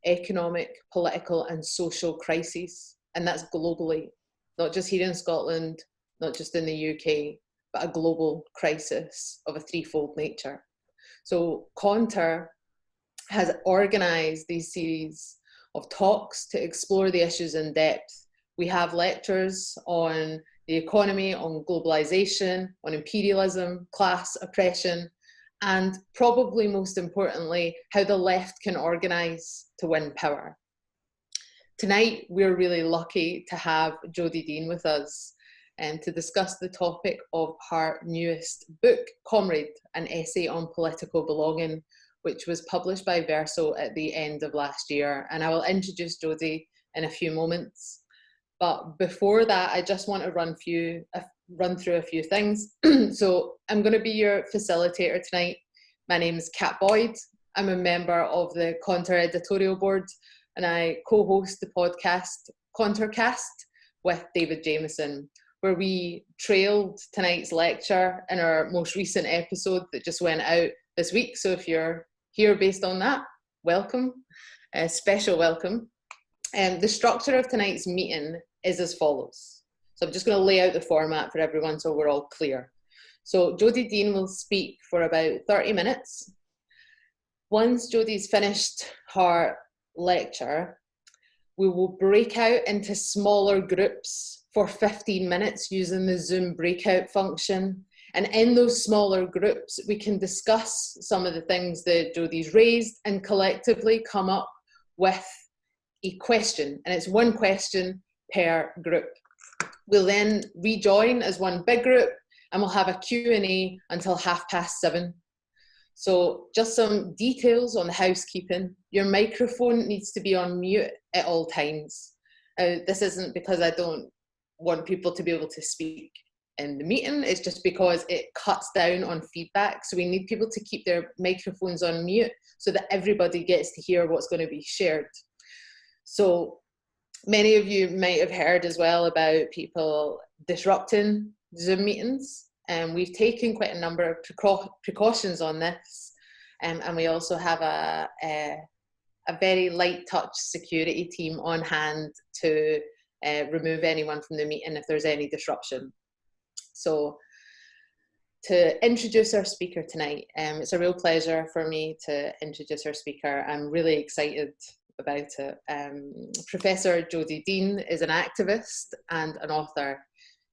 economic, political and social crises. And that's globally, not just here in Scotland, not just in the UK, but a global crisis of a threefold nature. So Conter has organised these series of talks to explore the issues in depth. We have lectures on the economy, on globalisation, on imperialism, class oppression, and probably most importantly, how the left can organise to win power. Tonight, we're really lucky to have Jodi Dean with us and to discuss the topic of her newest book, Comrade, an essay on political belonging, which was published by Verso at the end of last year. And I will introduce Jodi in a few moments. But before that, I just want to run through a few things. So I'm going to be your facilitator tonight. My name is Kat Boyd. I'm a member of the Conter editorial board, and I co-host the podcast Contercast with David Jameson, where we trailed tonight's lecture in our most recent episode that just went out this week. So if you're here based on that, welcome, a special welcome. The structure of tonight's meeting is as follows. So I'm just going to lay out the format for everyone so we're all clear. So Jodi Dean will speak for about 30 minutes. Once Jodi's finished her lecture, we will break out into smaller groups for 15 minutes using the Zoom breakout function. And in those smaller groups, we can discuss some of the things that Jodi's raised and collectively come up with a question. And it's one question per group. We'll then rejoin as one big group and we'll have a Q&A until 7:30. So just some details on the housekeeping. Your microphone needs to be on mute at all times. This isn't because I don't want people to be able to speak in the meeting, it's just because it cuts down on feedback. So we need people to keep their microphones on mute so that everybody gets to hear what's going to be shared. So many of you might have heard as well about people disrupting Zoom meetings. And we've taken quite a number of precautions on this. And we also have a very light touch security team on hand to remove anyone from the meeting if there's any disruption. So to introduce our speaker tonight, it's a real pleasure for me to introduce our speaker. I'm really excited about it. Professor Jodi Dean is an activist and an author.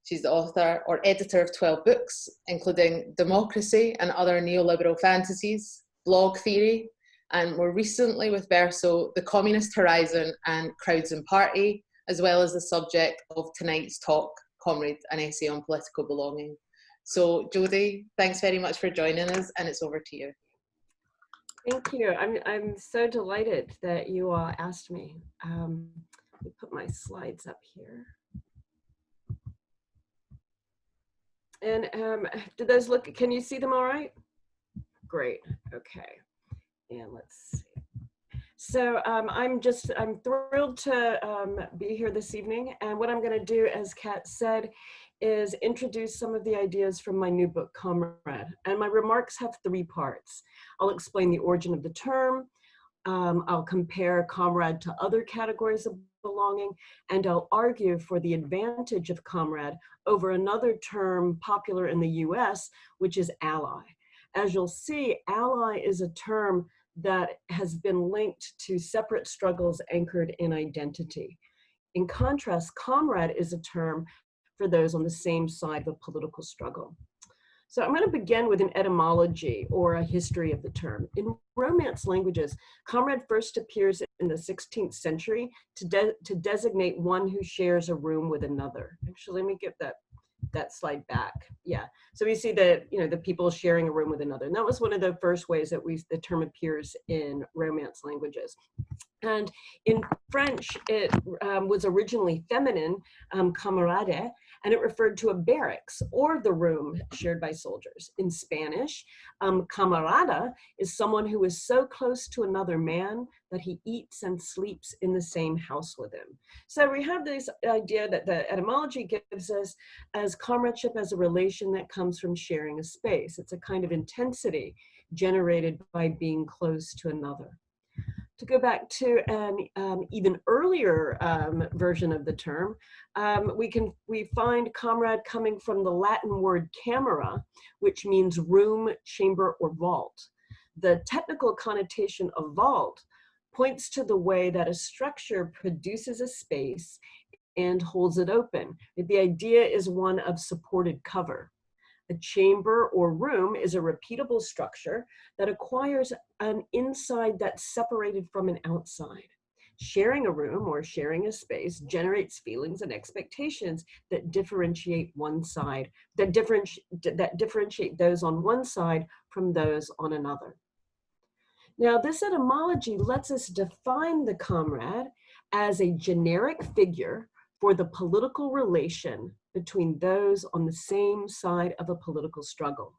She's the author or editor of 12 books, including Democracy and Other Neoliberal Fantasies, Blog Theory, and more recently with Verso, The Communist Horizon and Crowds and Party, as well as the subject of tonight's talk, Comrade, an essay on political belonging. So Jodi, thanks very much for joining us, and it's over to you. Thank you. I'm so delighted that you all asked me. Let me put my slides up here. And do those look, can you see them all right? Great, okay. And let's see. So I'm thrilled to be here this evening. And what I'm gonna do, as Kat said, is introduce some of the ideas from my new book, Comrade. And my remarks have three parts. I'll explain the origin of the term. I'll compare Comrade to other categories of belonging, and I'll argue for the advantage of Comrade over another term popular in the US, which is ally. As you'll see, ally is a term that has been linked to separate struggles anchored in identity. In contrast, Comrade is a term for those on the same side of a political struggle. So I'm going to begin with an etymology or a history of the term. In Romance languages, comrade first appears in the 16th century to designate one who shares a room with another. Actually, let me get that slide back. Yeah, so we see that, you know, the people sharing a room with another. And that was one of the first ways that the term appears in Romance languages. And in French, it was originally feminine, camarade, and it referred to a barracks or the room shared by soldiers. In Spanish, camarada is someone who is so close to another man that he eats and sleeps in the same house with him. So we have this idea that the etymology gives us as comradeship as a relation that comes from sharing a space. It's a kind of intensity generated by being close to another. To go back to an even earlier version of the term, we find comrade coming from the Latin word camera, which means room, chamber, or vault. The technical connotation of vault points to the way that a structure produces a space and holds it open. The idea is one of supported cover. A chamber or room is a repeatable structure that acquires an inside that's separated from an outside. Sharing a room or sharing a space generates feelings and expectations that differentiate one side, that differentiate those on one side from those on another. Now, this etymology lets us define the comrade as a generic figure for the political relation between those on the same side of a political struggle.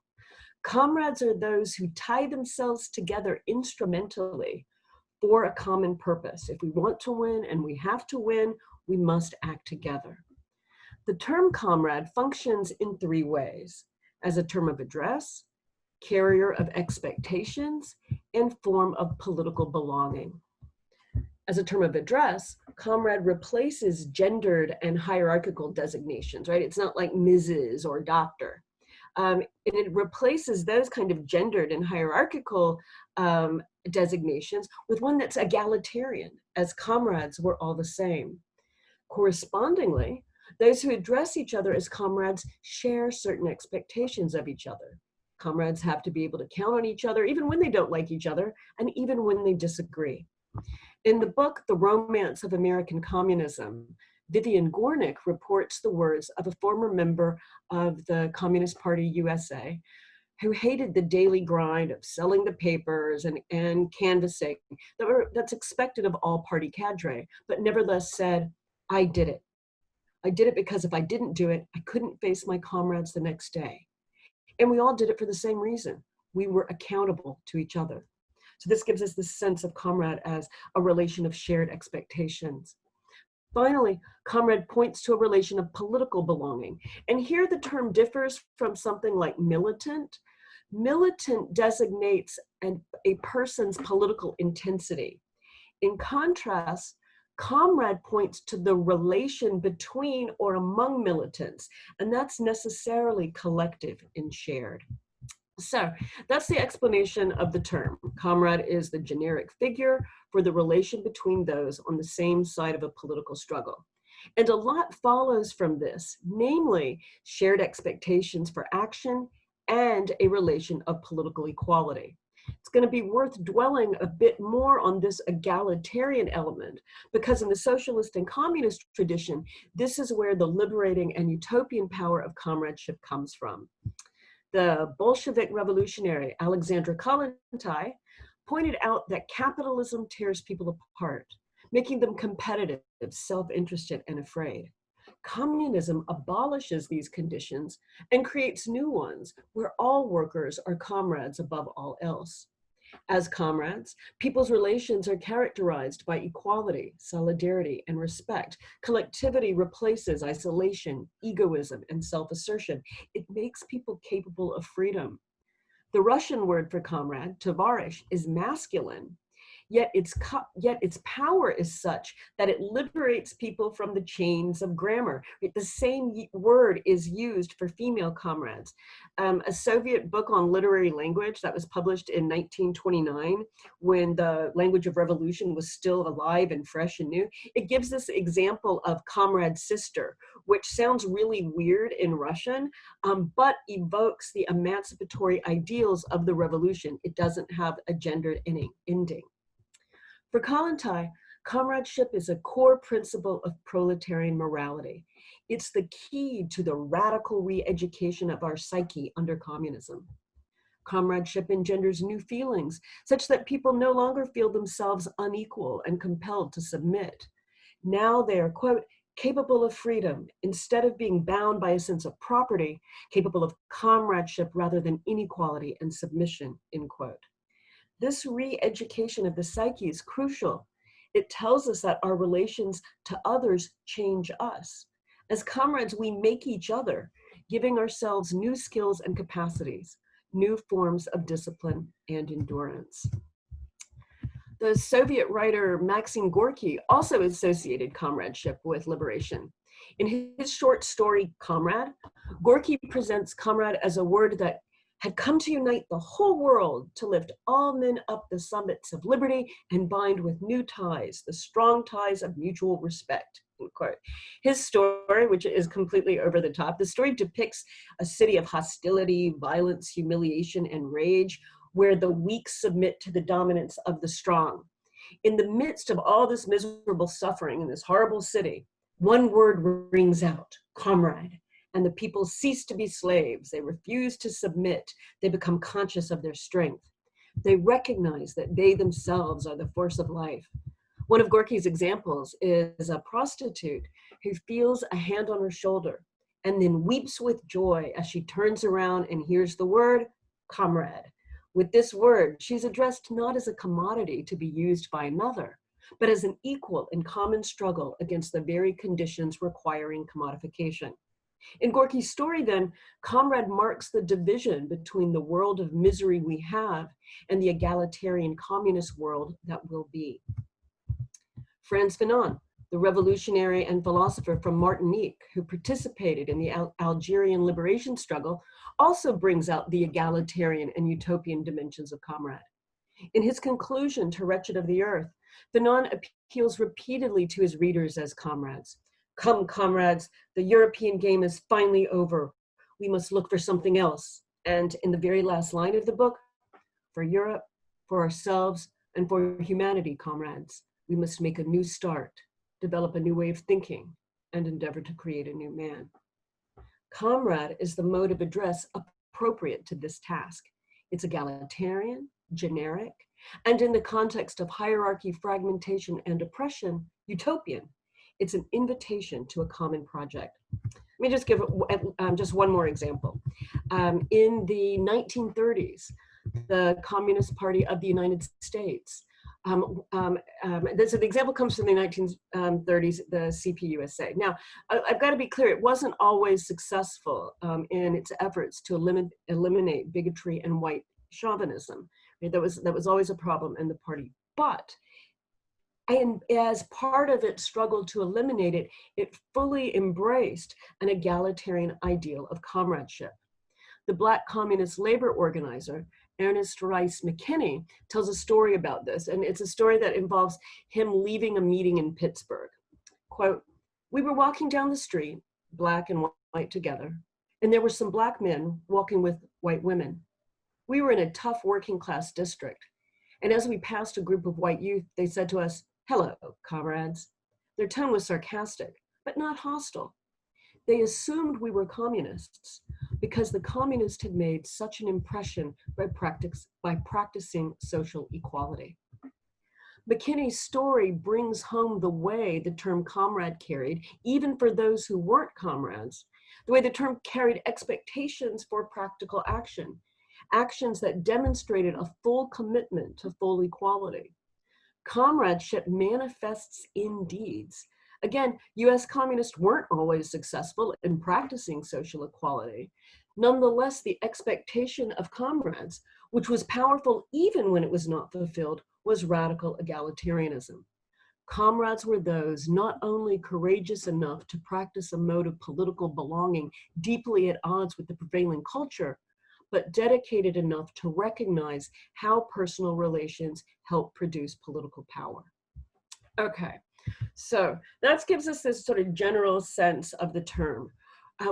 Comrades are those who tie themselves together instrumentally for a common purpose. If we want to win and we have to win, we must act together. The term comrade functions in three ways: as a term of address, carrier of expectations, and form of political belonging. As a term of address, comrade replaces gendered and hierarchical designations, right? It's not like Mrs. or Doctor. And it replaces those kind of gendered and hierarchical designations with one that's egalitarian, as comrades we're all the same. Correspondingly, those who address each other as comrades share certain expectations of each other. Comrades have to be able to count on each other even when they don't like each other and even when they disagree. In the book, The Romance of American Communism, Vivian Gornick reports the words of a former member of the Communist Party USA who hated the daily grind of selling the papers and canvassing that's expected of all party cadre, but nevertheless said, "I did it. I did it because if I didn't do it, I couldn't face my comrades the next day." And we all did it for the same reason. We were accountable to each other. So this gives us the sense of comrade as a relation of shared expectations. Finally, comrade points to a relation of political belonging. And here the term differs from something like militant. Militant designates a person's political intensity. In contrast, comrade points to the relation between or among militants, and that's necessarily collective and shared. So that's the explanation of the term. Comrade is the generic figure for the relation between those on the same side of a political struggle. And a lot follows from this, namely shared expectations for action and a relation of political equality. It's going to be worth dwelling a bit more on this egalitarian element, because in the socialist and communist tradition, this is where the liberating and utopian power of comradeship comes from. The Bolshevik revolutionary Alexandra Kollontai pointed out that capitalism tears people apart, making them competitive, self-interested, and afraid. Communism abolishes these conditions and creates new ones where all workers are comrades above all else. As comrades, people's relations are characterized by equality, solidarity, and respect. Collectivity replaces isolation, egoism, and self-assertion. It makes people capable of freedom. The Russian word for comrade, tovarish, is masculine, yet its power is such that it liberates people from the chains of grammar. The same word is used for female comrades. A Soviet book on literary language that was published in 1929, when the language of revolution was still alive and fresh and new, it gives this example of comrade sister, which sounds really weird in Russian, but evokes the emancipatory ideals of the revolution. It doesn't have a gendered ending. For Kollontai, comradeship is a core principle of proletarian morality. It's the key to the radical re-education of our psyche under communism. Comradeship engenders new feelings, such that people no longer feel themselves unequal and compelled to submit. Now they are, quote, capable of freedom, instead of being bound by a sense of property, capable of comradeship rather than inequality and submission, end quote. This re-education of the psyche is crucial. It tells us that our relations to others change us. As comrades, we make each other, giving ourselves new skills and capacities, new forms of discipline and endurance. The Soviet writer Maxim Gorky also associated comradeship with liberation. In his short story, Comrade, Gorky presents comrade as a word that had come to unite the whole world, to lift all men up the summits of liberty and bind with new ties, the strong ties of mutual respect. Quote. His story, which is completely over the top, the story depicts a city of hostility, violence, humiliation, and rage, where the weak submit to the dominance of the strong. In the midst of all this miserable suffering in this horrible city, one word rings out, comrade, and the people cease to be slaves. They refuse to submit. They become conscious of their strength. They recognize that they themselves are the force of life. One of Gorky's examples is a prostitute who feels a hand on her shoulder and then weeps with joy as she turns around and hears the word, comrade. With this word, she's addressed not as a commodity to be used by another, but as an equal in common struggle against the very conditions requiring commodification. In Gorky's story, then, Comrade marks the division between the world of misery we have and the egalitarian communist world that will be. Frantz Fanon, the revolutionary and philosopher from Martinique who participated in the Algerian liberation struggle, also brings out the egalitarian and utopian dimensions of Comrade. In his conclusion to Wretched of the Earth, Fanon appeals repeatedly to his readers as comrades. Come, comrades, the European game is finally over. We must look for something else. And in the very last line of the book, for Europe, for ourselves, and for humanity, comrades, we must make a new start, develop a new way of thinking, and endeavor to create a new man. Comrade is the mode of address appropriate to this task. It's egalitarian, generic, and in the context of hierarchy, fragmentation, and oppression, utopian. It's an invitation to a common project. Let me just give just one more example. In the 1930s, the Communist Party of the United States, so the example comes from the 1930s, the CPUSA. Now, I've got to be clear, it wasn't always successful in its efforts to eliminate bigotry and white chauvinism. That was always a problem in the party. But as part of its struggle to eliminate it, it fully embraced an egalitarian ideal of comradeship. The Black communist labor organizer, Ernest Rice McKinney, tells a story about this, and it's a story that involves him leaving a meeting in Pittsburgh. Quote, "We were walking down the street, black and white together, and there were some black men walking with white women. We were in a tough working class district, and as we passed a group of white youth, they said to us, 'Hello, comrades.' Their tone was sarcastic, but not hostile. They assumed we were communists because the communists had made such an impression by practicing social equality." McKinney's story brings home the way the term comrade carried, even for those who weren't comrades, the way the term carried expectations for practical action, actions that demonstrated a full commitment to full equality. Comradeship manifests in deeds. Again, US communists weren't always successful in practicing social equality. Nonetheless, the expectation of comrades, which was powerful even when it was not fulfilled, was radical egalitarianism. Comrades were those not only courageous enough to practice a mode of political belonging deeply at odds with the prevailing culture, but dedicated enough to recognize how personal relations help produce political power. Okay, so that gives us this sort of general sense of the term.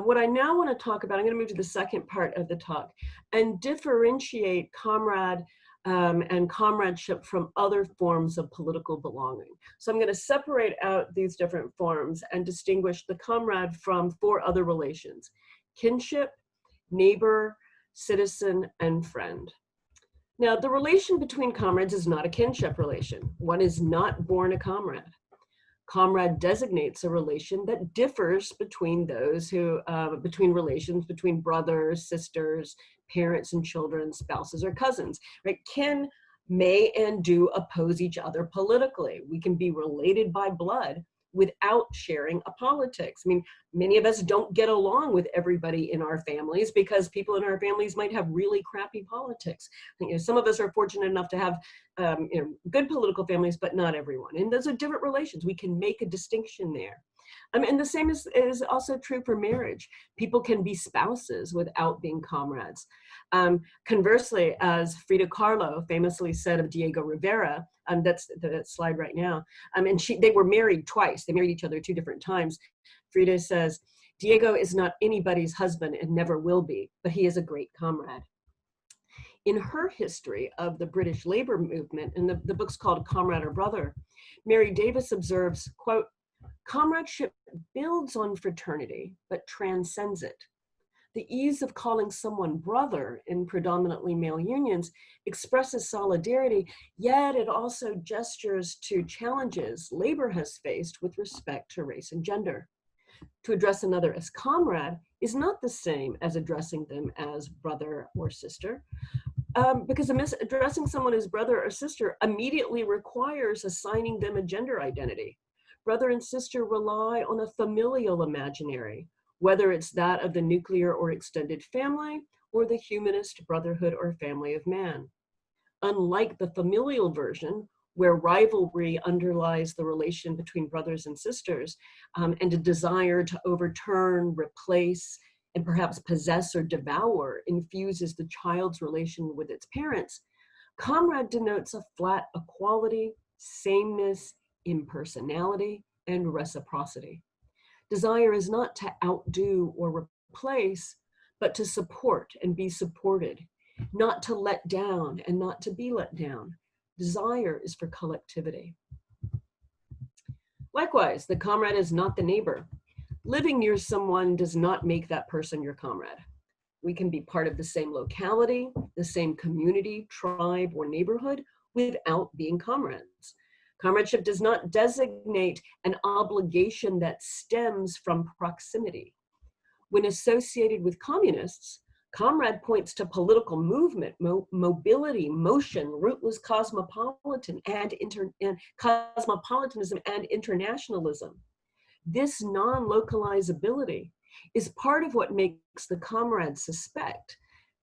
What I now want to talk about, I'm going to move to the second part of the talk and differentiate comrade and comradeship from other forms of political belonging. So I'm going to separate out these different forms and distinguish the comrade from four other relations: kinship, neighbor, citizen, and friend. Now, the relation between comrades is not a kinship relation. One is not born a comrade. Comrade designates a relation that differs between those who, between relations between brothers, sisters, parents and children, spouses or cousins, right? Kin may and do oppose each other politically. We can be related by blood, without sharing a politics. I mean, many of us don't get along with everybody in our families because people in our families might have really crappy politics. You know, some of us are fortunate enough to have you know, good political families, but not everyone. And those are different relations. We can make a distinction there. And the same is also true for marriage. People can be spouses without being comrades. Conversely, as Frida Kahlo famously said of Diego Rivera, that's the slide right now, and they were married twice. They married each other 2 different times. Frida says, Diego is not anybody's husband and never will be, but he is a great comrade. In her history of the British labor movement, and the book's called Comrade or Brother, Mary Davis observes, quote, comradeship builds on fraternity, but transcends it. The ease of calling someone brother in predominantly male unions expresses solidarity, yet it also gestures to challenges labor has faced with respect to race and gender. To address another as comrade is not the same as addressing them as brother or sister, because addressing someone as brother or sister immediately requires assigning them a gender identity. Brother and sister rely on a familial imaginary, whether it's that of the nuclear or extended family, or the humanist brotherhood or family of man. Unlike the familial version, where rivalry underlies the relation between brothers and sisters, and a desire to overturn, replace, and perhaps possess or devour infuses the child's relation with its parents, comrade denotes a flat equality, sameness, impersonality, and reciprocity. Desire is not to outdo or replace, but to support and be supported, not to let down and not to be let down. Desire is for collectivity. Likewise, the comrade is not the neighbor. Living near someone does not make that person your comrade. We can be part of the same locality, the same community, tribe, or neighborhood without being comrades. Comradeship does not designate an obligation that stems from proximity. When associated with communists, comrade points to political movement, mobility, motion, rootless cosmopolitanism and internationalism. This non-localizability is part of what makes the comrades suspect.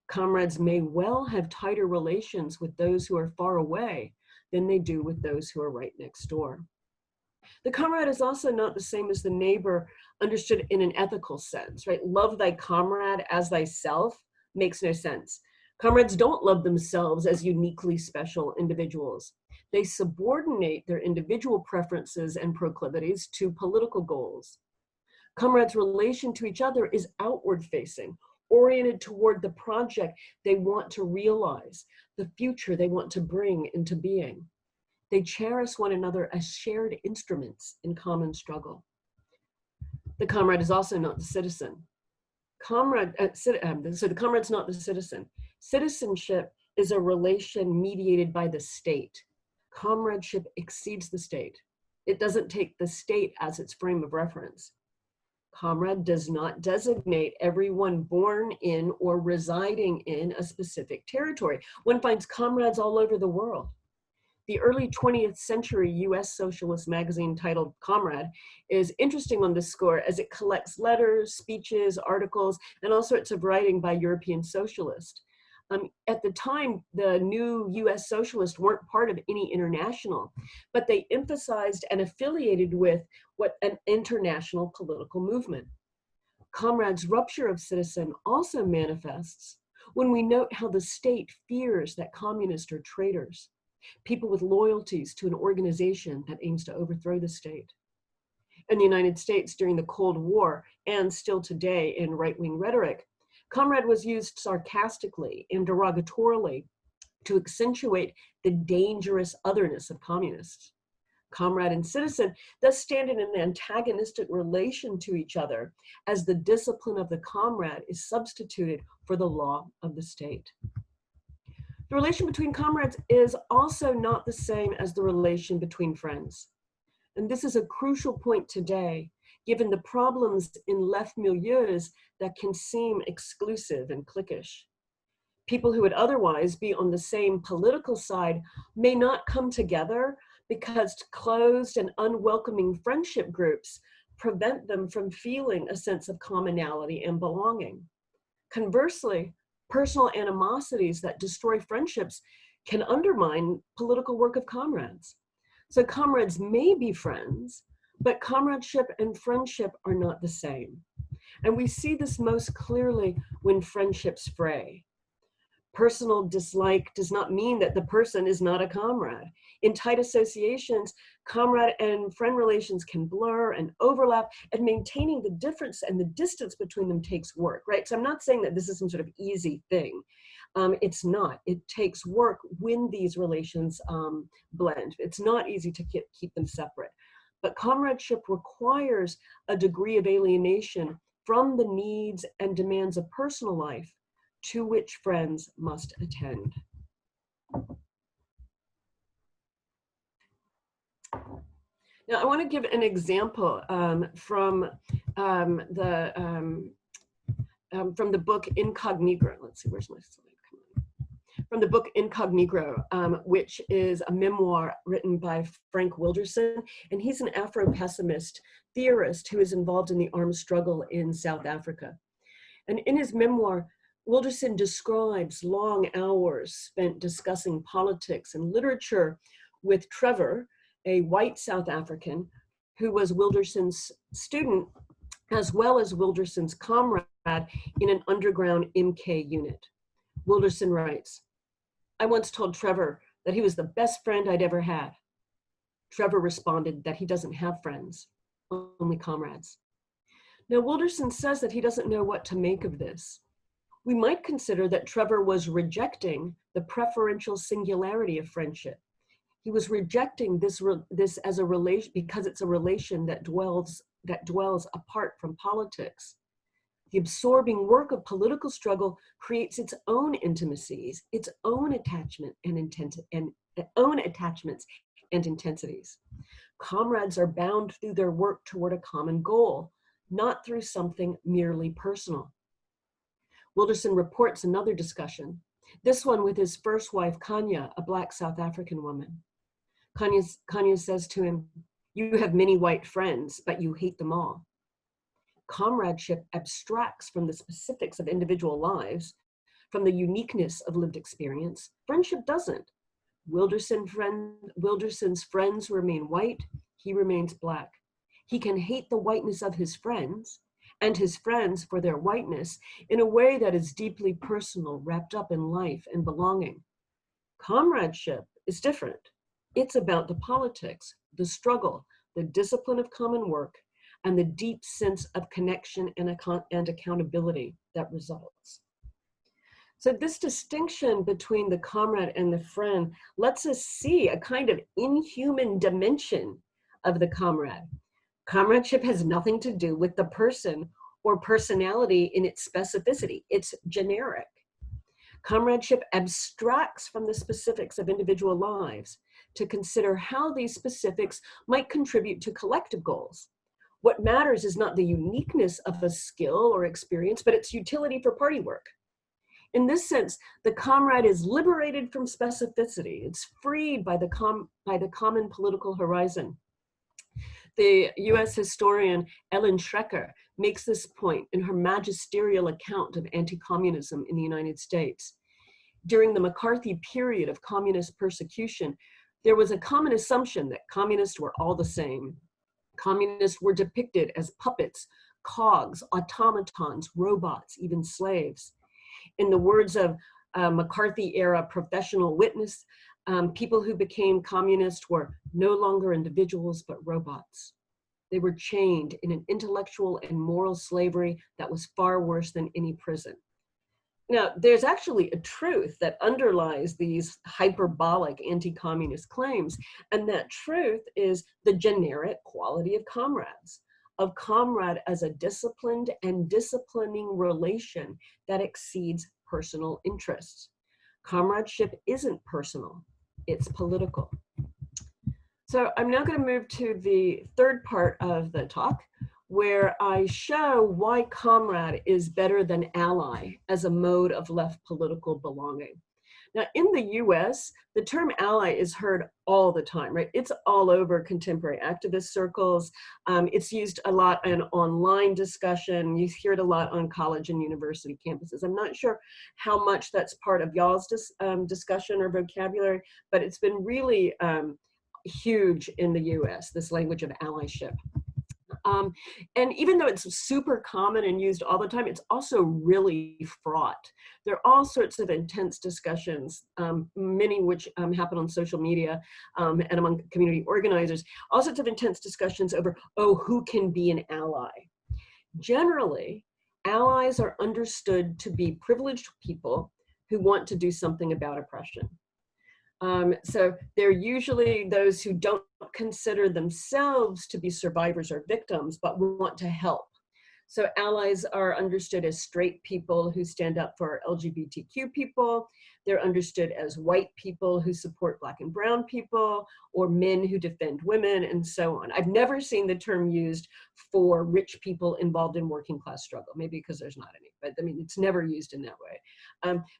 Comrades may well have tighter relations with those who are far away than they do with those who are right next door. The comrade is also not the same as the neighbor understood in an ethical sense, right? Love thy comrade as thyself makes no sense. Comrades don't love themselves as uniquely special individuals. They subordinate their individual preferences and proclivities to political goals. Comrades' relation to each other is outward facing, oriented toward the project they want to realize, the future they want to bring into being. They cherish one another as shared instruments in common struggle. The comrade is also not the citizen. So the comrade's not the citizen. Citizenship is a relation mediated by the state. Comradeship exceeds the state. It doesn't take the state as its frame of reference. Comrade does not designate everyone born in or residing in a specific territory. One finds comrades all over the world. The early 20th century US socialist magazine titled Comrade is interesting on this score as it collects letters, speeches, articles, and all sorts of writing by European socialists. At the time, the new US socialists weren't part of any international, but they emphasized and affiliated with an international political movement. Comrade's rupture of citizen also manifests when we note how the state fears that communists are traitors, people with loyalties to an organization that aims to overthrow the state. In the United States during the Cold War, and still today in right-wing rhetoric, comrade was used sarcastically and derogatorily to accentuate the dangerous otherness of communists. Comrade and citizen thus stand in an antagonistic relation to each other as the discipline of the comrade is substituted for the law of the state. The relation between comrades is also not the same as the relation between friends. And this is a crucial point today, given the problems in left milieus that can seem exclusive and cliquish. People who would otherwise be on the same political side may not come together because closed and unwelcoming friendship groups prevent them from feeling a sense of commonality and belonging. Conversely, personal animosities that destroy friendships can undermine political work of comrades. So comrades may be friends, but comradeship and friendship are not the same. And we see this most clearly when friendships fray. Personal dislike does not mean that the person is not a comrade. In tight associations, comrade and friend relations can blur and overlap, and maintaining the difference and the distance between them takes work, right? So I'm not saying that this is some sort of easy thing. It's not. It takes work when these relations blend. It's not easy to keep them separate. But comradeship requires a degree of alienation from the needs and demands of personal life to which friends must attend. Now, I want to give an example from the book Incognito. Let's see, where's my slide? From the book Incognito, which is a memoir written by Frank Wilderson, and he's an Afro-pessimist theorist who is involved in the armed struggle in South Africa. And in his memoir, Wilderson describes long hours spent discussing politics and literature with Trevor, a white South African who was Wilderson's student, as well as Wilderson's comrade in an underground MK unit. Wilderson writes, "I once told Trevor that he was the best friend I'd ever had. Trevor responded that he doesn't have friends, only comrades." Now, Wilderson says that he doesn't know what to make of this. We might consider that Trevor was rejecting the preferential singularity of friendship. He was rejecting this as a relation because it's a relation that dwells apart from politics. The absorbing work of political struggle creates its own intimacies, its own attachments and intensities. Comrades are bound through their work toward a common goal, not through something merely personal. Wilderson reports another discussion, this one with his first wife, Kanya, a Black South African woman. Kanya says to him, "You have many white friends, but you hate them all." Comradeship abstracts from the specifics of individual lives, from the uniqueness of lived experience. Friendship doesn't. Wilderson's friends remain white, he remains Black. He can hate the whiteness of his friends and his friends for their whiteness in a way that is deeply personal, wrapped up in life and belonging. Comradeship is different. It's about the politics, the struggle, the discipline of common work, and the deep sense of connection and accountability that results. So this distinction between the comrade and the friend lets us see a kind of inhuman dimension of the comrade. Comradeship has nothing to do with the person or personality in its specificity. It's generic. Comradeship abstracts from the specifics of individual lives to consider how these specifics might contribute to collective goals. What matters is not the uniqueness of a skill or experience, but its utility for party work. In this sense, the comrade is liberated from specificity. It's freed by the common political horizon. The US historian Ellen Schrecker makes this point in her magisterial account of anti-communism in the United States. During the McCarthy period of communist persecution, there was a common assumption that communists were all the same. Communists were depicted as puppets, cogs, automatons, robots, even slaves. In the words of McCarthy-era professional witness, people who became communists were no longer individuals, but robots. They were chained in an intellectual and moral slavery that was far worse than any prison. Now, there's actually a truth that underlies these hyperbolic anti-communist claims, and that truth is the generic quality of comrade as a disciplined and disciplining relation that exceeds personal interests. Comradeship isn't personal, it's political. So I'm now going to move to the third part of the talk, where I show why comrade is better than ally as a mode of left political belonging. Now, in the US, the term ally is heard all the time, right? It's all over contemporary activist circles. It's used a lot in online discussion. You hear it a lot on college and university campuses. I'm not sure how much that's part of y'all's discussion or vocabulary, but it's been really huge in the US, this language of allyship. And even though it's super common and used all the time, it's also really fraught. There are all sorts of intense discussions, many which happen on social media and among community organizers, all sorts of intense discussions over, oh, who can be an ally? Generally, allies are understood to be privileged people who want to do something about oppression. So they're usually those who don't consider themselves to be survivors or victims, but want to help. So allies are understood as straight people who stand up for LGBTQ people. They're understood as white people who support Black and brown people, or men who defend women, and so on. I've never seen the term used for rich people involved in working class struggle, maybe because there's not any, but I mean, it's never used in that way.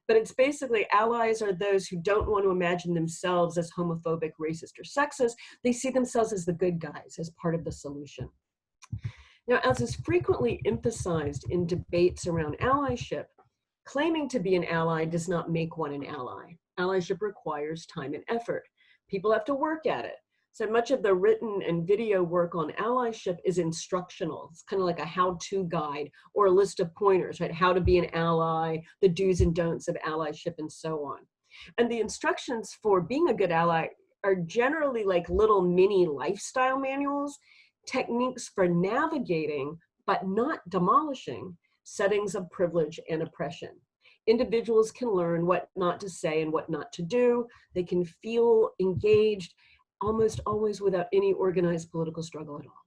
But it's basically allies are those who don't want to imagine themselves as homophobic, racist, or sexist. They see themselves as the good guys, as part of the solution. Now, as is frequently emphasized in debates around allyship, claiming to be an ally does not make one an ally. Allyship requires time and effort. People have to work at it. So much of the written and video work on allyship is instructional. It's kind of like a how-to guide or a list of pointers, right? How to be an ally, the do's and don'ts of allyship, and so on. And the instructions for being a good ally are generally like little mini lifestyle manuals, techniques for navigating, but not demolishing, settings of privilege and oppression. Individuals can learn what not to say and what not to do. They can feel engaged almost always without any organized political struggle at all.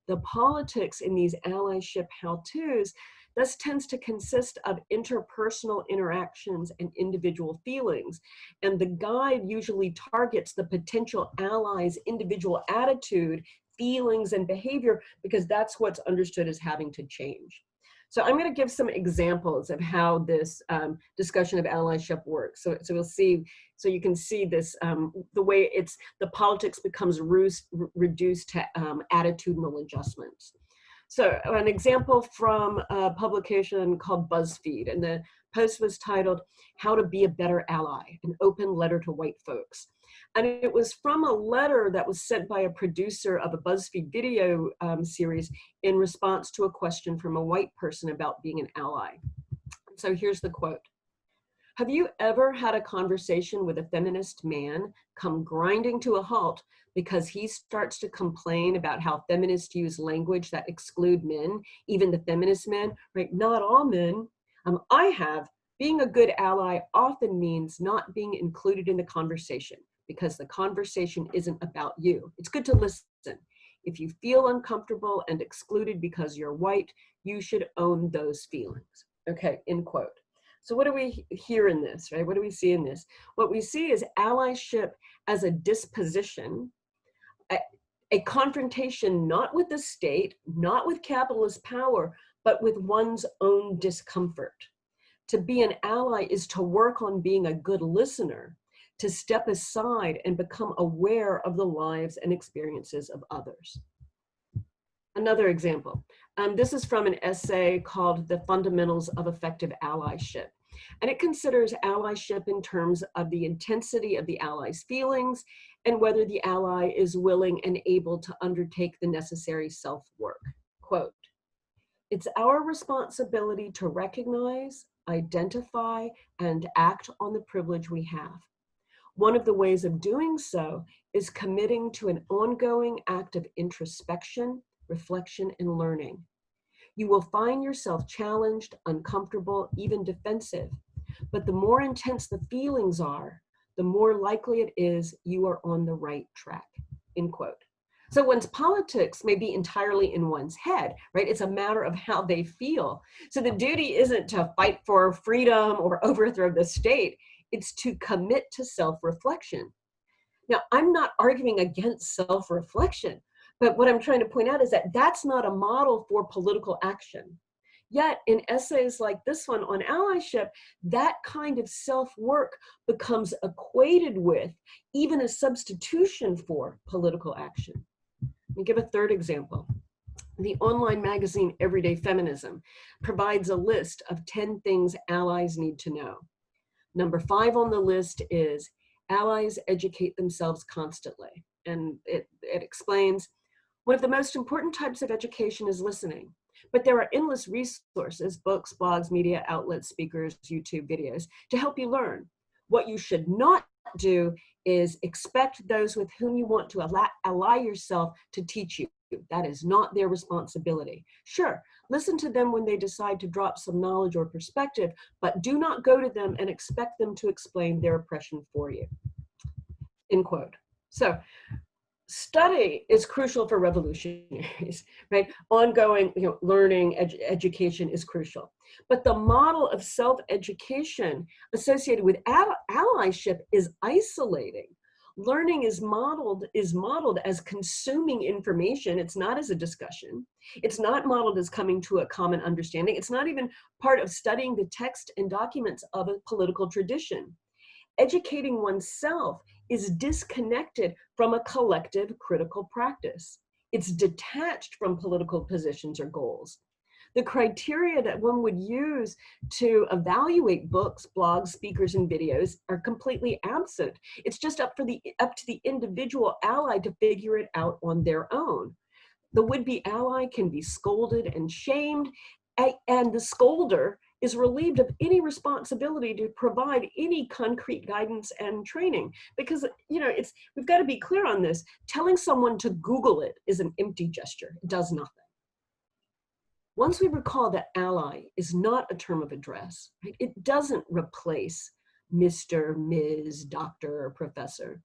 The politics in these allyship how-tos thus tends to consist of interpersonal interactions and individual feelings. And the guide usually targets the potential ally's individual attitude, feelings, and behavior, because that's what's understood as having to change. So I'm going to give some examples of how this discussion of allyship works. So we'll see, so you can see this, the way the politics becomes reduced to attitudinal adjustments. So an example from a publication called BuzzFeed, and the post was titled, "How to Be a Better Ally, an Open Letter to White Folks." And it was from a letter that was sent by a producer of a BuzzFeed video series in response to a question from a white person about being an ally. So here's the quote. "Have you ever had a conversation with a feminist man come grinding to a halt because he starts to complain about how feminists use language that exclude men, even the feminist men, right? Not all men. I have. Being a good ally often means not being included in the conversation, because the conversation isn't about you. It's good to listen. If you feel uncomfortable and excluded because you're white, you should own those feelings." Okay, end quote. So what do we hear in this, right? What do we see in this? What we see is allyship as a disposition, a confrontation not with the state, not with capitalist power, but with one's own discomfort. To be an ally is to work on being a good listener, to step aside and become aware of the lives and experiences of others. Another example. This is from an essay called "The Fundamentals of Effective Allyship." And it considers allyship in terms of the intensity of the ally's feelings and whether the ally is willing and able to undertake the necessary self-work. Quote, "It's our responsibility to recognize, identify, and act on the privilege we have. One of the ways of doing so is committing to an ongoing act of introspection, reflection, and learning. You will find yourself challenged, uncomfortable, even defensive, but the more intense the feelings are, the more likely it is you are on the right track," end quote. So one's politics may be entirely in one's head, right? It's a matter of how they feel. So the duty isn't to fight for freedom or overthrow the state. It's to commit to self-reflection. Now, I'm not arguing against self-reflection, but what I'm trying to point out is that that's not a model for political action. Yet in essays like this one on allyship, that kind of self-work becomes equated with even a substitution for political action. Let me give a third example. The online magazine Everyday Feminism provides a list of 10 things allies need to know. Number 5 on the list is allies educate themselves constantly. And it explains, one of the most important types of education is listening. But there are endless resources, books, blogs, media outlets, speakers, YouTube videos, to help you learn. What you should not do is expect those with whom you want to ally yourself to teach you. That is not their responsibility. Sure, listen to them when they decide to drop some knowledge or perspective, but do not go to them and expect them to explain their oppression for you. End quote. So, study is crucial for revolutionaries, right? Ongoing, learning, education is crucial. But the model of self-education associated with allyship is isolating. Learning is modeled as consuming information. It's not as a discussion. It's not modeled as coming to a common understanding. It's not even part of studying the text and documents of a political tradition. Educating oneself is disconnected from a collective critical practice. It's detached from political positions or goals. The criteria that one would use to evaluate books, blogs, speakers, and videos are completely absent. It's just up to the individual ally to figure it out on their own. The would-be ally can be scolded and shamed, and the scolder is relieved of any responsibility to provide any concrete guidance and training. Because, we've got to be clear on this. Telling someone to Google it is an empty gesture. It does nothing. Once we recall that ally is not a term of address, right? It doesn't replace Mr., Ms., Doctor, or Professor.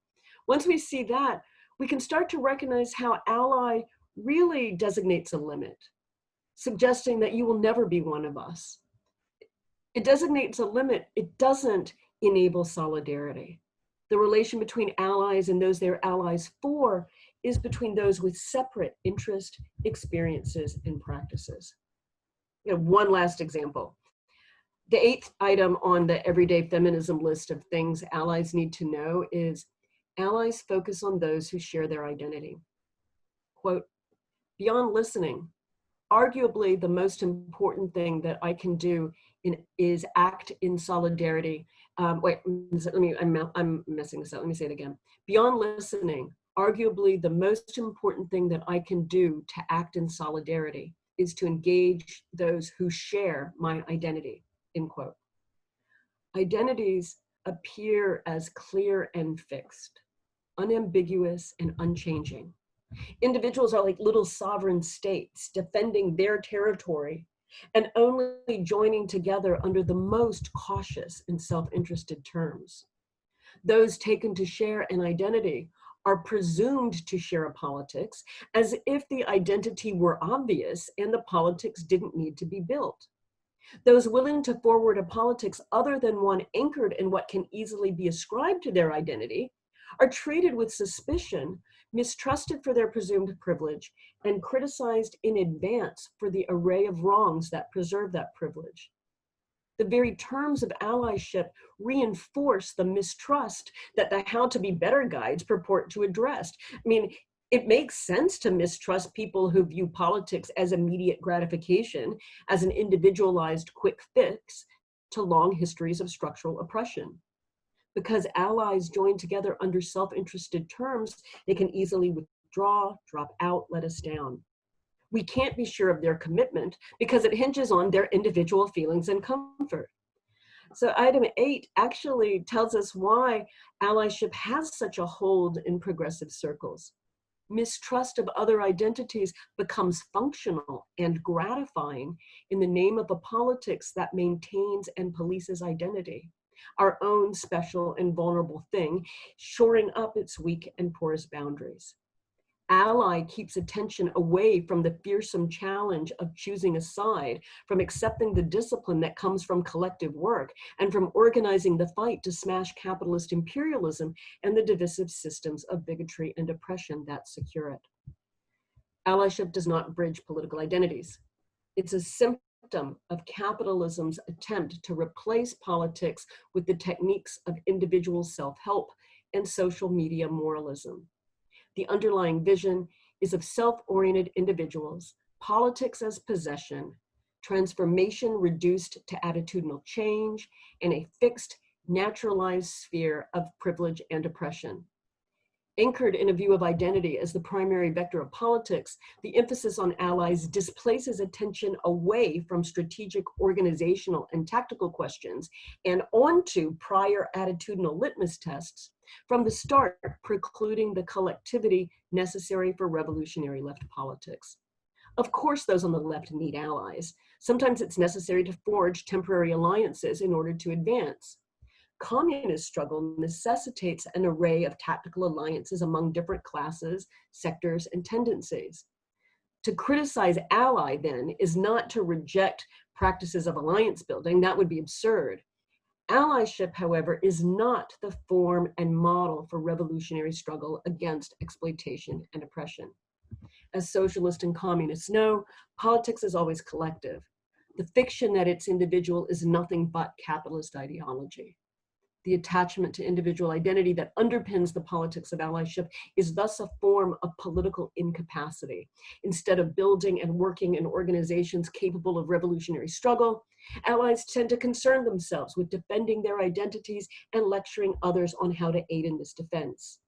Once we see that, we can start to recognize how ally really designates a limit, suggesting that you will never be one of us. It designates a limit. It doesn't enable solidarity. The relation between allies and those they're allies for is between those with separate interest, experiences, and practices. One last example. The 8th item on the everyday feminism list of things allies need to know is allies focus on those who share their identity. Quote, beyond listening, arguably the most important thing that I can do is act in solidarity. I'm messing this up. Let me say it again. Beyond listening, arguably the most important thing that I can do to act in solidarity is to engage those who share my identity, end quote. Identities appear as clear and fixed, unambiguous and unchanging. Individuals are like little sovereign states defending their territory and only joining together under the most cautious and self-interested terms. Those taken to share an identity are presumed to share a politics as if the identity were obvious and the politics didn't need to be built. Those willing to forward a politics other than one anchored in what can easily be ascribed to their identity are treated with suspicion, mistrusted for their presumed privilege, and criticized in advance for the array of wrongs that preserve that privilege. The very terms of allyship reinforce the mistrust that the How to Be Better guides purport to address. I mean, it makes sense to mistrust people who view politics as immediate gratification, as an individualized quick fix to long histories of structural oppression. Because allies join together under self-interested terms, they can easily withdraw, drop out, let us down. We can't be sure of their commitment because it hinges on their individual feelings and comfort. So item 8 actually tells us why allyship has such a hold in progressive circles. Mistrust of other identities becomes functional and gratifying in the name of a politics that maintains and polices identity, our own special and vulnerable thing, shoring up its weak and porous boundaries. Ally keeps attention away from the fearsome challenge of choosing a side, from accepting the discipline that comes from collective work, and from organizing the fight to smash capitalist imperialism and the divisive systems of bigotry and oppression that secure it. Allyship does not bridge political identities. It's a simple symptom of capitalism's attempt to replace politics with the techniques of individual self-help and social media moralism. The underlying vision is of self-oriented individuals, politics as possession, transformation reduced to attitudinal change, and a fixed, naturalized sphere of privilege and oppression. Anchored in a view of identity as the primary vector of politics, the emphasis on allies displaces attention away from strategic, organizational, and tactical questions and onto prior attitudinal litmus tests, from the start precluding the collectivity necessary for revolutionary left politics. Of course, those on the left need allies. Sometimes it's necessary to forge temporary alliances in order to advance. Communist struggle necessitates an array of tactical alliances among different classes, sectors, and tendencies. To criticize ally, then, is not to reject practices of alliance building. That would be absurd. Allyship, however, is not the form and model for revolutionary struggle against exploitation and oppression. As socialists and communists know, politics is always collective. The fiction that it's individual is nothing but capitalist ideology. The attachment to individual identity that underpins the politics of allyship is thus a form of political incapacity. Instead of building and working in organizations capable of revolutionary struggle, allies tend to concern themselves with defending their identities and lecturing others on how to aid in this defense.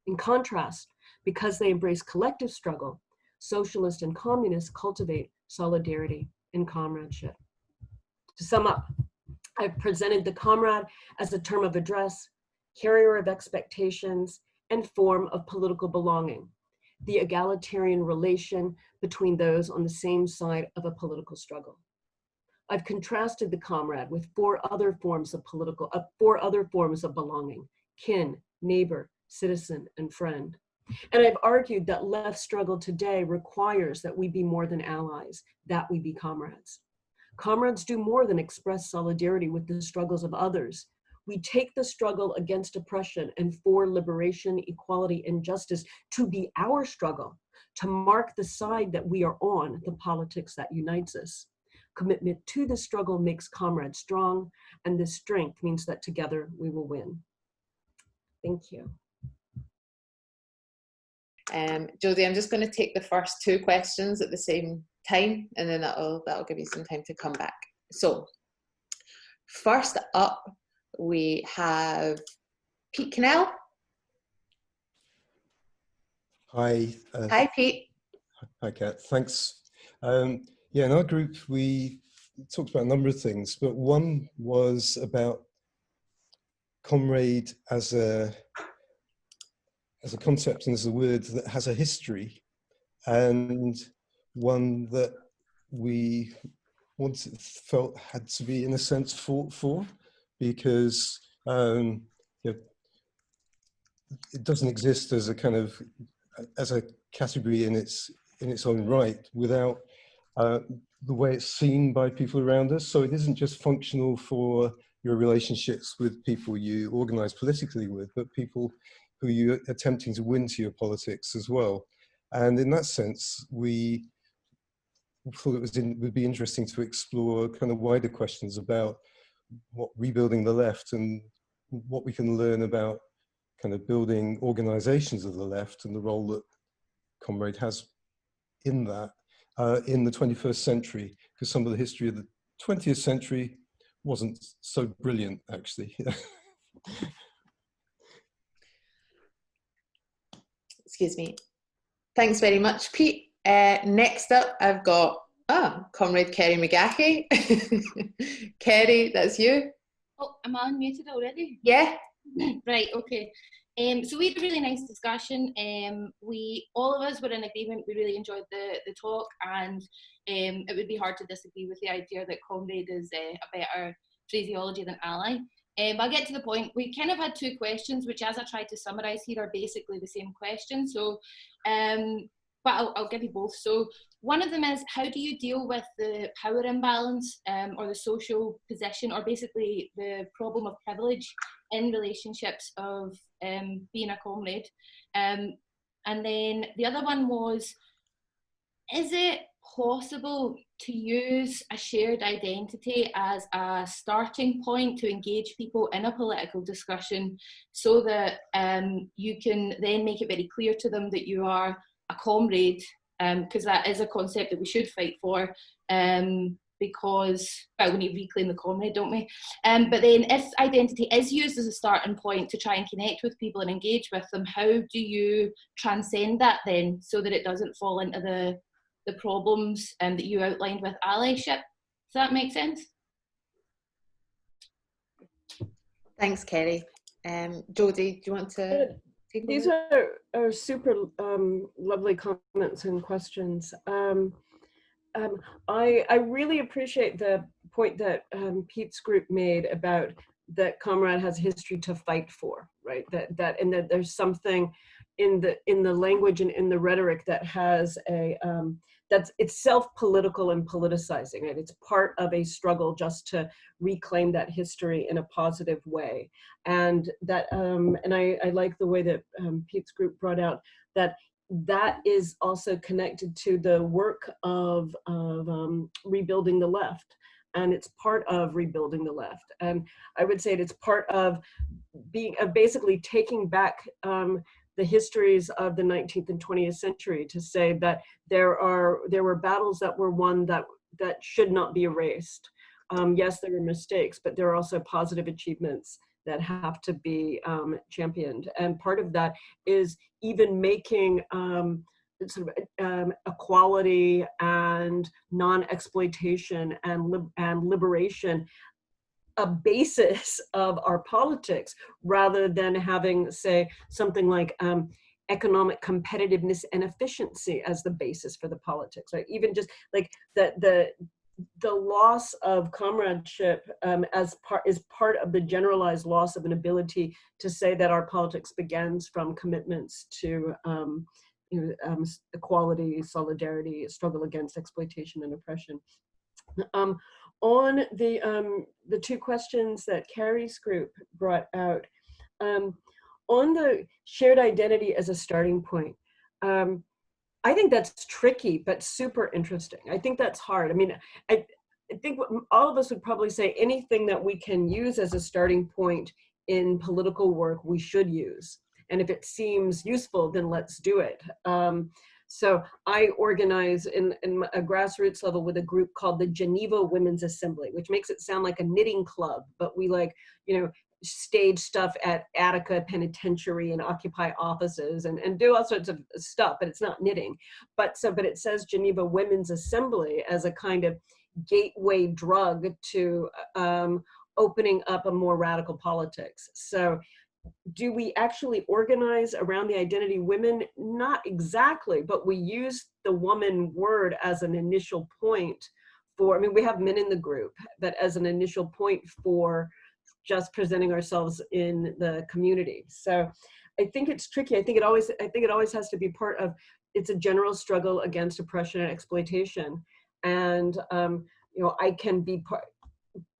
In contrast, because they embrace collective struggle, socialists and communists cultivate solidarity and comradeship. To sum up, I've presented the comrade as a term of address, carrier of expectations, and form of political belonging, the egalitarian relation between those on the same side of a political struggle. I've contrasted the comrade with four other forms of belonging: kin, neighbor, citizen, and friend. And I've argued that left struggle today requires that we be more than allies, that we be comrades. Comrades do more than express solidarity with the struggles of others. We take the struggle against oppression and for liberation, equality, and justice to be our struggle, to mark the side that we are on, the politics that unites us. Commitment to the struggle makes comrades strong, and this strength means that together we will win. Thank you. Jodi, I'm just going to take the first two questions at the same time, and then that'll give you some time to come back. So, first up, we have Pete Cannell. Hi. Hi, Pete. Hi, Kat. Thanks. Yeah, in our group, we talked about a number of things, but one was about Comrade as a concept and as a word that has a history, and one that we felt had to be, in a sense, fought for, because you know, it doesn't exist as a kind of as a category in its own right without the way it's seen by people around us. So it isn't just functional for your relationships with people you organize politically with, but people who you're attempting to win to your politics as well. And in that sense, we thought it would be interesting to explore kind of wider questions about what rebuilding the left and what we can learn about kind of building organizations of the left and the role that Comrade has in that in the 21st century, because some of the history of the 20th century wasn't so brilliant, actually. Excuse me. Thanks very much, Pete. Next up, I've got Comrade Kerry McGahey. Kerry, that's you. Oh, am I unmuted already? Yeah. Right, okay. So we had a really nice discussion. All of us were in agreement. We really enjoyed the talk, and it would be hard to disagree with the idea that Comrade is a better phraseology than ally. I'll get to the point. We kind of had two questions, which, as I tried to summarise here, are basically the same question. So, but I'll give you both. So one of them is, how do you deal with the power imbalance or the social position, or basically the problem of privilege in relationships of being a comrade? And then the other one was, is it possible to use a shared identity as a starting point to engage people in a political discussion, so that you can then make it very clear to them that you are a comrade, because that is a concept that we should fight for, because, well, we need to reclaim the comrade, don't we? But then if identity is used as a starting point to try and connect with people and engage with them, how do you transcend that then, so that it doesn't fall into the problems that you outlined with allyship? Does that make sense? Thanks, Kerry. Jodi, do you want to take These over? are super lovely comments and questions. I really appreciate the point that Pete's group made about that Comrade has history to fight for, right? That and that there's something in the language and in the rhetoric that has a that's itself political and politicizing, right? It's part of a struggle just to reclaim that history in a positive way, and that and I like the way that Pete's group brought out that is also connected to the work of rebuilding the left. And it's part of rebuilding the left. And I would say it's part of basically taking back the histories of the 19th and 20th century to say that there were battles that were won that should not be erased. Yes, there were mistakes, but there are also positive achievements that have to be championed. And part of that is even making sort of equality and non-exploitation and liberation a basis of our politics, rather than having, say, something like economic competitiveness and efficiency as the basis for the politics, right? Even just like the loss of comradeship is part of the generalized loss of an ability to say that our politics begins from commitments to equality, solidarity, struggle against exploitation and oppression. On the two questions that Carrie's group brought out, on the shared identity as a starting point, I think that's tricky, but super interesting. I think that's hard. I mean, I think all of us would probably say anything that we can use as a starting point in political work, we should use. And if it seems useful, then let's do it. So I organize in a grassroots level with a group called the Geneva Women's Assembly, which makes it sound like a knitting club, but we stage stuff at Attica Penitentiary and occupy offices and do all sorts of stuff, but it's not knitting. But it says Geneva Women's Assembly as a kind of gateway drug to opening up a more radical politics. So do we actually organize around the identity women? Not exactly, but we use the woman word as an initial point for, I mean, we have men in the group, but as an initial point for just presenting ourselves in the community. So I think it's tricky. I think it always has to be part of, it's a general struggle against oppression and exploitation. And, I can be part,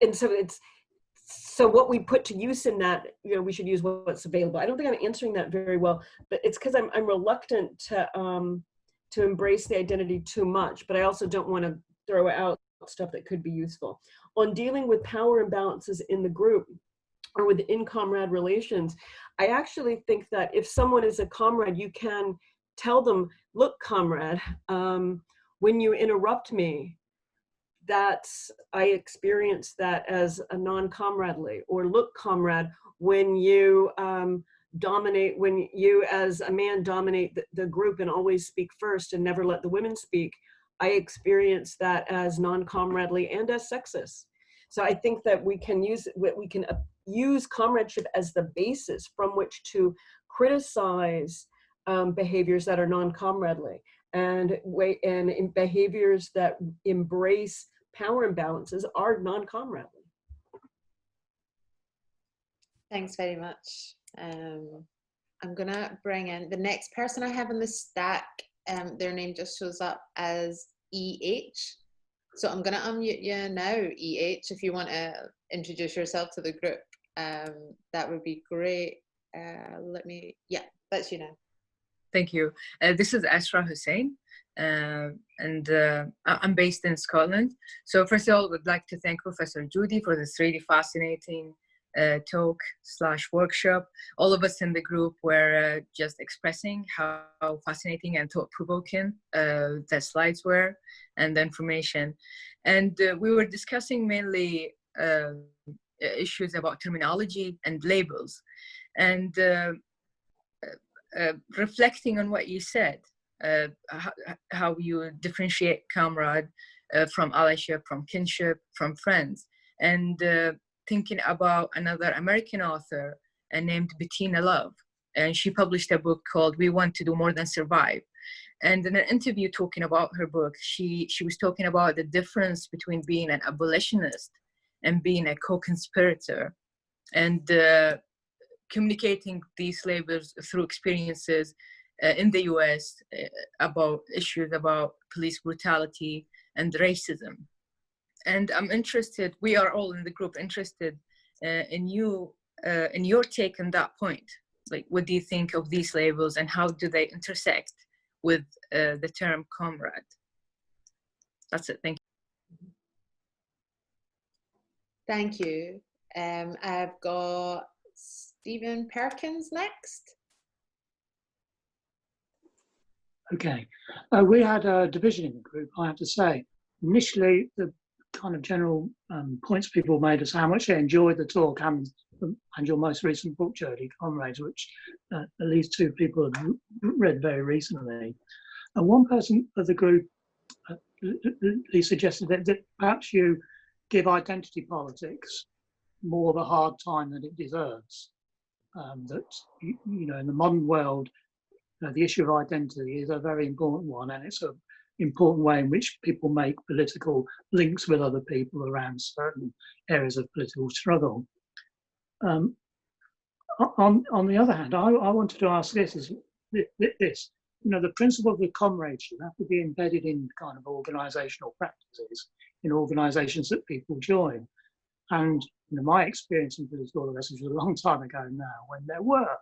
and so what we put to use in that, we should use what's available. I don't think I'm answering that very well, but it's because I'm reluctant to embrace the identity too much, but I also don't want to throw out stuff that could be useful. On dealing with power imbalances in the group or within comrade relations, I actually think that if someone is a comrade, you can tell them, look, comrade, when you interrupt me, I experience that as a non-comradely. Or look, comrade, when you dominate, when you as a man dominate the group and always speak first and never let the women speak, I experience that as non-comradely and as sexist. So I think that we can use comradeship as the basis from which to criticize behaviors that are non-comradely and behaviors that embrace power imbalances are non-comradely. Thanks very much. I'm gonna bring in the next person I have in the stack. Their name just shows up as EH. So I'm gonna unmute you now, EH, if you want to introduce yourself to the group. That would be great. Yeah, that's you now. Thank you. This is Asra Hussein, and I'm based in Scotland. So first of all, I would like to thank Professor Jodi for this really fascinating talk / workshop. All of us in the group were just expressing how fascinating and thought-provoking the slides were and the information. And we were discussing mainly issues about terminology and labels. And reflecting on what you said, how you differentiate comrade from allyship, from kinship, from friends, and thinking about another American author named Bettina Love, and she published a book called We Want to Do More Than Survive. And in an interview talking about her book, she was talking about the difference between being an abolitionist and being a co-conspirator, and communicating these labels through experiences in the US about issues about police brutality and racism. And I'm interested, we are all in the group interested in your take on that point. Like, what do you think of these labels and how do they intersect with the term comrade? That's it, thank you. Thank you. I've got Stephen Perkins next. Okay, we had a division in the group, I have to say. Initially, the kind of general points people made is how much they enjoyed the talk and your most recent book, Jodi, Comrades, which at least 2 people have read very recently. And one person of the group suggested that perhaps you give identity politics more of a hard time than it deserves. That, you know, in the modern world, the issue of identity is a very important one, and it's an important way in which people make political links with other people around certain areas of political struggle. On the other hand, I wanted to ask this, you know, the principle of the comradeship have to be embedded in kind of organisational practices, in organisations that people join. And you know, my experience in political organisations was a long time ago now, when there were,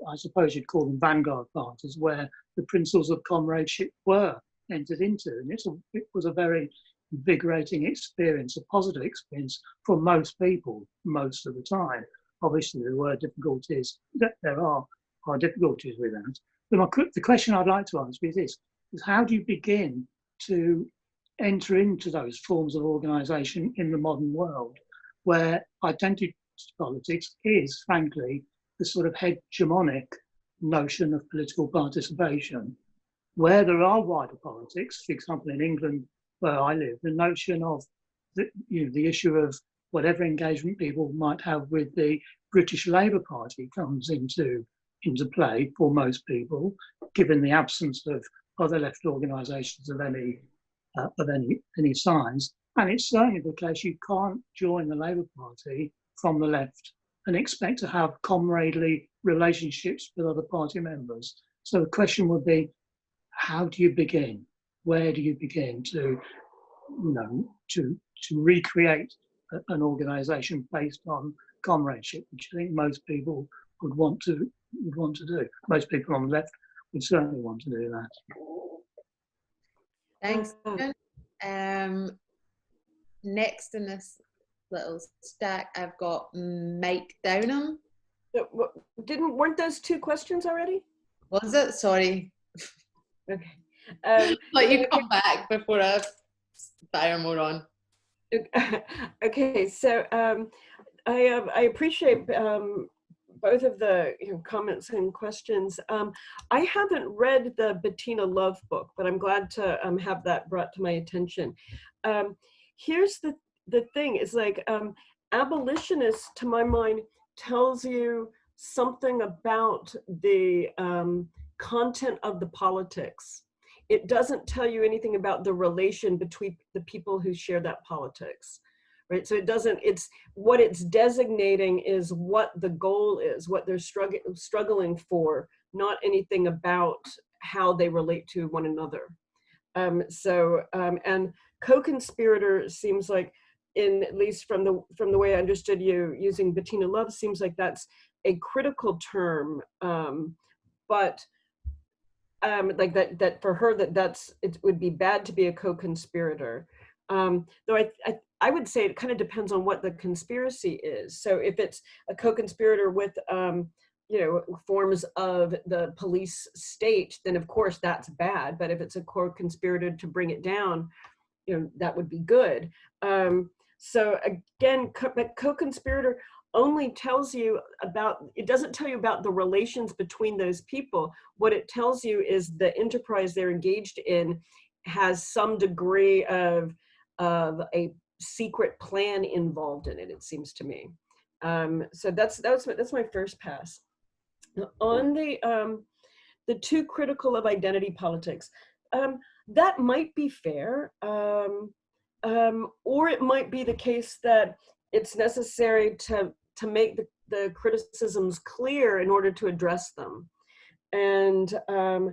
I suppose you'd call them vanguard parties, where the principles of comradeship were entered into. And it was a very invigorating experience, a positive experience for most people, most of the time. Obviously, there were difficulties, there are difficulties with that. But the question I'd like to ask is this, is how do you begin to enter into those forms of organisation in the modern world, where identity politics is, frankly, the sort of hegemonic notion of political participation, where there are wider politics, for example, in England, where I live, the notion of the issue of whatever engagement people might have with the British Labour Party comes into play for most people, given the absence of other left organisations of any size. And it's certainly the case you can't join the Labour Party from the left and expect to have comradely relationships with other party members. So the question would be, how do you begin? Where do you begin to recreate an organisation based on comradeship, which I think most people would want to do. Most people on the left would certainly want to do that. Thanks, Stephen. Next in this little stack, I've got Mike Downham. Weren't those 2 questions already? Was it? Sorry. Okay. Let you come back before I fire more on. Okay, so I appreciate both of the comments and questions. I haven't read the Bettina Love book, but I'm glad to have that brought to my attention. Here's the thing, is like abolitionist, to my mind, tells you something about the content of the politics. It doesn't tell you anything about the relation between the people who share that politics, right? So it's what it's designating is what the goal is, what they're struggling for, not anything about how they relate to one another. And co-conspirator seems like, at least from the way I understood you using Bettina Love, seems like that's a critical term, but like that for her, it would be bad to be a co-conspirator. Though I would say it kind of depends on what the conspiracy is. So if it's a co-conspirator with you know, forms of the police state, then of course that's bad. But if it's a co-conspirator to bring it down, you know, that would be good. So again, co-conspirator only tells you about, it doesn't tell you about the relations between those people. What it tells you is the enterprise they're engaged in has some degree of a secret plan involved in it, it seems to me. So that's my first pass. On the too critical of identity politics, that might be fair, or it might be the case that it's necessary to make the criticisms clear in order to address them. And I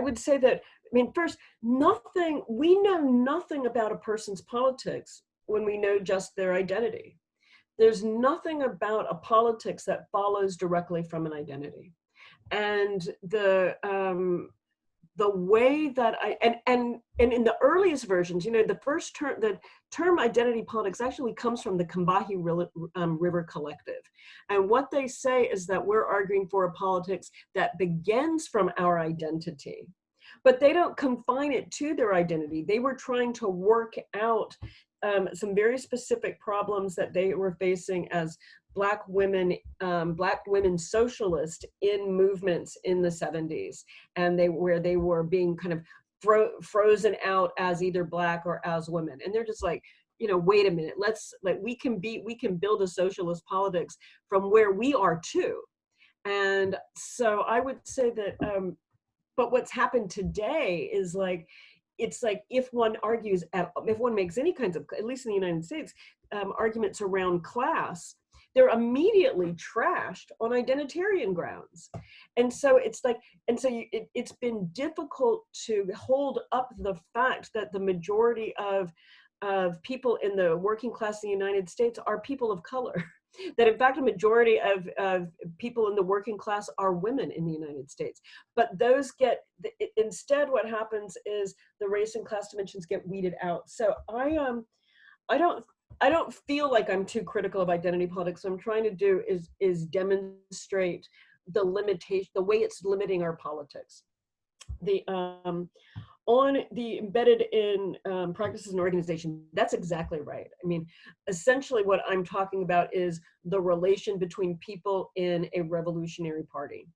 would say that, I mean, first, we know nothing about a person's politics when we know just their identity. There's nothing about a politics that follows directly from an identity. And the way that and in the earliest versions, you know, the term identity politics actually comes from the Combahee River Collective. And what they say is that we're arguing for a politics that begins from our identity, but they don't confine it to their identity. They were trying to work out some very specific problems that they were facing as Black women socialists in movements in the 70s, and where they were being kind of frozen out as either Black or as women. And they're just like, you know, wait a minute, we can build a socialist politics from where we are too. And so I would say that, but what's happened today is like, it's like if one makes any kinds of, at least in the United States, arguments around class, they're immediately trashed on identitarian grounds. And so it's like, it's been difficult to hold up the fact that the majority of people in the working class in the United States are people of color. That in fact, a majority of people in the working class are women in the United States. But those instead what happens is the race and class dimensions get weeded out. So I don't feel like I'm too critical of identity politics. What I'm trying to do is demonstrate the limitation, the way it's limiting our politics. On the embedded in practices and organization, that's exactly right. I mean, essentially what I'm talking about is the relation between people in a revolutionary party.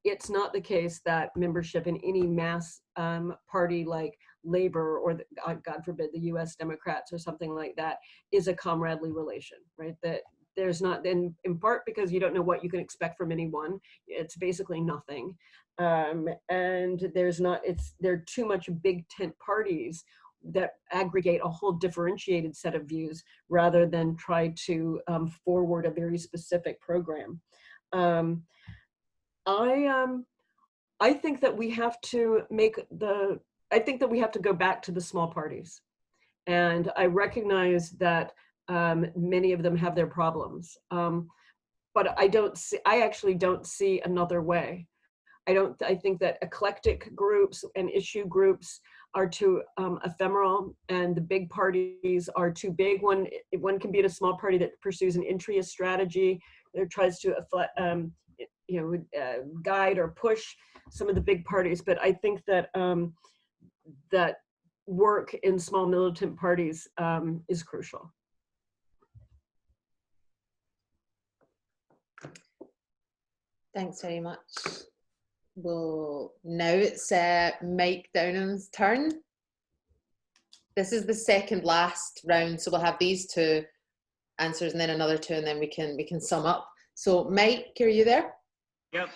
It's not the case that membership in any mass party like Labor or God forbid the US Democrats or something like that is a comradely relation, right? That there's not, in part because you don't know what you can expect from anyone. It's basically nothing. And there are too much big tent parties that aggregate a whole differentiated set of views rather than try to forward a very specific program. I think that we have to go back to the small parties. And I recognize that many of them have their problems. But I actually don't see another way. I think that eclectic groups and issue groups are too ephemeral, and the big parties are too big. One can be at a small party that pursues an entryist strategy that tries to guide or push some of the big parties. But I think that that work in small militant parties is crucial. Thanks very much. Well, now it's Mike Downham's turn. This is the second last round, so we'll have these two answers and then another two, and then we can sum up. So, Mike, are you there? Yep.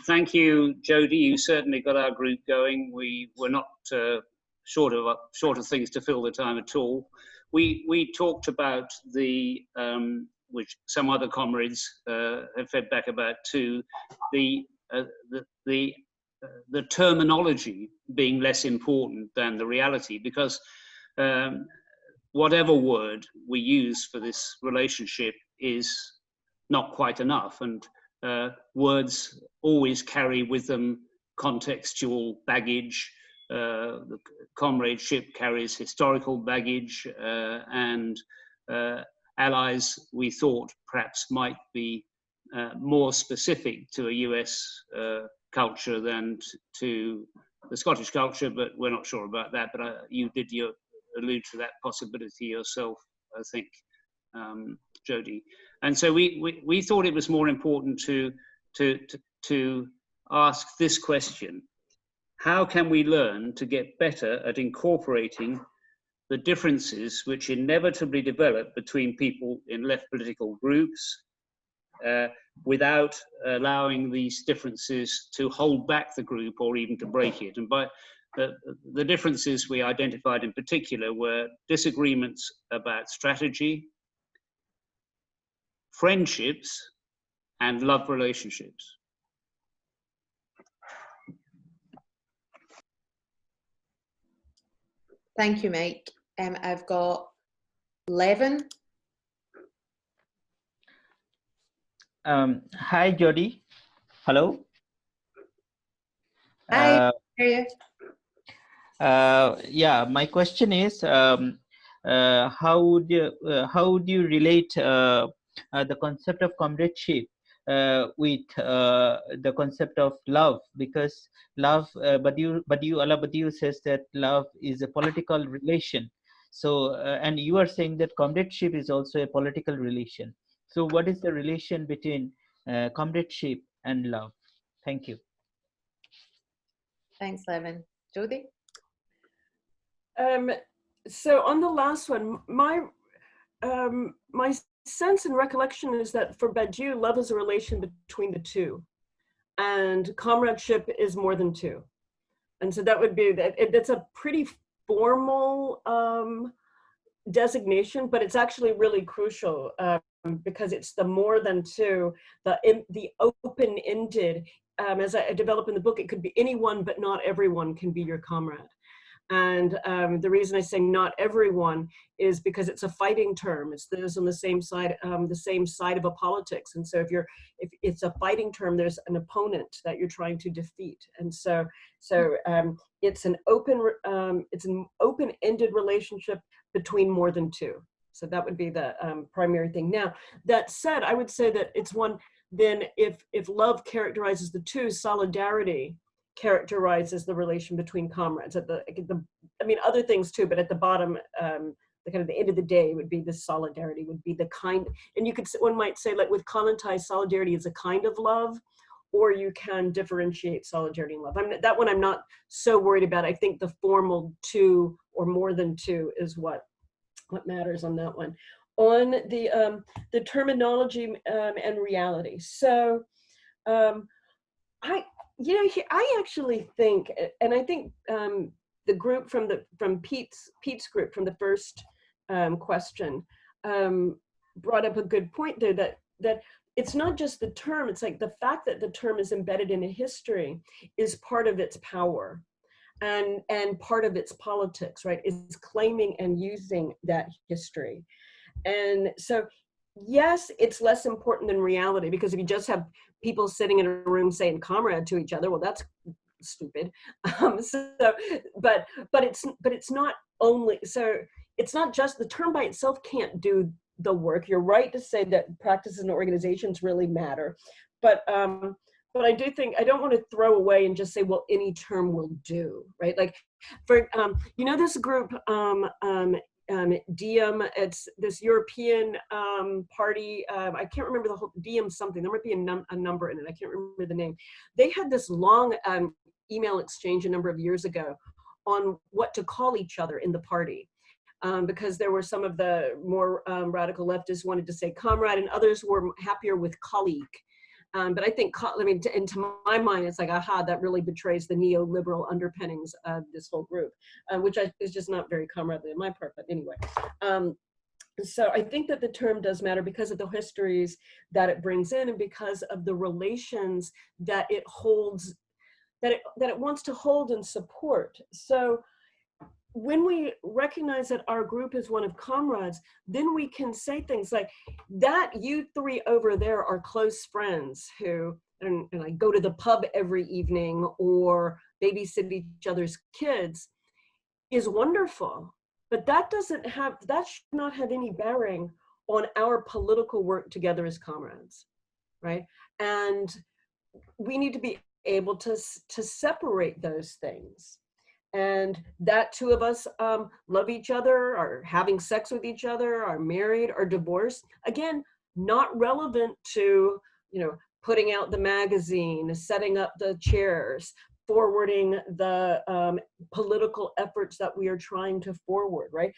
Thank you, Jodi. You certainly got our group going. We were not short of things to fill the time at all. We talked about the which some other comrades have fed back about too, the terminology being less important than the reality, because whatever word we use for this relationship is not quite enough, and words always carry with them contextual baggage. The comradeship carries historical baggage, and allies, we thought, perhaps might be more specific to a US culture than to the Scottish culture, but we're not sure about that. But you allude to that possibility yourself, I think, Jodi. And so we thought it was more important to ask this question: how can we learn to get better at incorporating the differences which inevitably develop between people in left political groups, without allowing these differences to hold back the group or even to break it? And by the differences we identified in particular were disagreements about strategy, friendships, and love relationships. Thank you, Mike. I've got Levin. Hi, Jodi. Hello. Hi, how are you? Yeah, my question is, how would you relate the concept of comradeship with the concept of love? Because love, Badiou says that love is a political relation. So, and you are saying that comradeship is also a political relation. So, what is the relation between comradeship and love? Thank you. Thanks, Levin. Jodi? So on the last one, my sense and recollection is that for Badiou, love is a relation between the two, and comradeship is more than two. And so that would be that. It's a pretty formal designation, but it's actually really crucial because it's the more than two, the open-ended. As I develop in the book, it could be anyone, but not everyone can be your comrade. And the reason I say not everyone is because it's a fighting term. It's on the same side of a politics. And so if it's a fighting term, there's an opponent that you're trying to defeat. And so it's an open-ended relationship between more than two. So that would be the primary thing. Now, that said, I would say that it's one. Then if love characterizes the two, solidarity characterizes the relation between comrades. I mean, other things too, but at the bottom, the end of the day would be the solidarity, would be the kind, and one might say, like with Kollontai, solidarity is a kind of love, or you can differentiate solidarity and love. That one I'm not so worried about. I think the formal two or more than two is what matters on that one. On the terminology and reality. So I actually think, and I think the group from Pete's group from the first question brought up a good point there, that it's not just the term, it's like the fact that the term is embedded in a history is part of its power and part of its politics, right? Is claiming and using that history. And so, yes, it's less important than reality, because if you just have people sitting in a room saying comrade to each other, well, that's stupid. But it's not only, so it's not just, the term by itself can't do the work. You're right to say that practices and organizations really matter, but I do think, I don't want to throw away and just say, well, any term will do, right? Like, for this group, Diem, it's this European party, I can't remember the whole, Diem something, there might be a number in it, I can't remember the name. They had this long email exchange a number of years ago on what to call each other in the party. Because there were some of the more radical leftists wanted to say comrade, and others were happier with colleague. But I think, and to my mind, it's like, aha, that really betrays the neoliberal underpinnings of this whole group, which is just not very comradely on my part, but anyway. So I think that the term does matter because of the histories that it brings in, and because of the relations that it holds, that it wants to hold and support. So when we recognize that our group is one of comrades, then we can say things like, that you three over there are close friends who, and like go to the pub every evening or babysit each other's kids is wonderful. But that should not have any bearing on our political work together as comrades, right? And we need to be able to separate those things. And that two of us love each other, are having sex with each other, are married, are divorced. Again, not relevant to, putting out the magazine, setting up the chairs, forwarding the political efforts that we are trying to forward, right?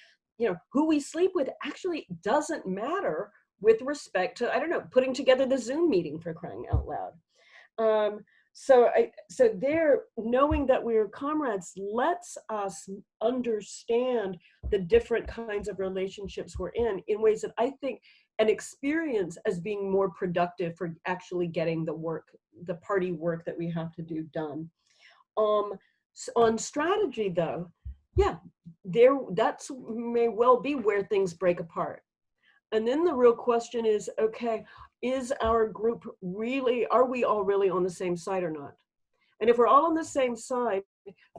Who we sleep with actually doesn't matter with respect to, I don't know, putting together the Zoom meeting, for crying out loud. So there, knowing that we are comrades lets us understand the different kinds of relationships we're in ways that I think and experience as being more productive for actually getting the party work that we have to do done. On strategy though, yeah, that's may well be where things break apart. And then the real question is, okay, is our group really, are we all really on the same side or not? And if we're all on the same side,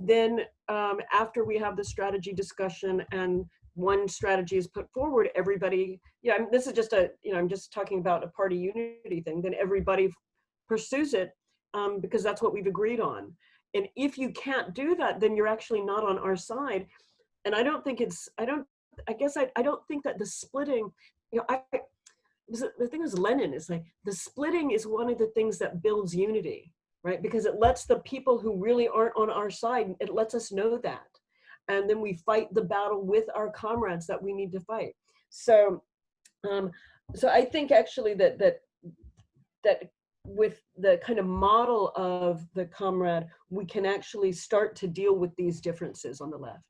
then after we have the strategy discussion and one strategy is put forward, everybody, this is just I'm just talking about a party unity thing, then everybody pursues it because that's what we've agreed on. And if you can't do that, then you're actually not on our side. And I don't think I don't think that the splitting, the thing is Lenin is like, the splitting is one of the things that builds unity, right? Because it lets the people who really aren't on our side, it lets us know that. And then we fight the battle with our comrades that we need to fight. So I think actually that with the kind of model of the comrade, we can actually start to deal with these differences on the left.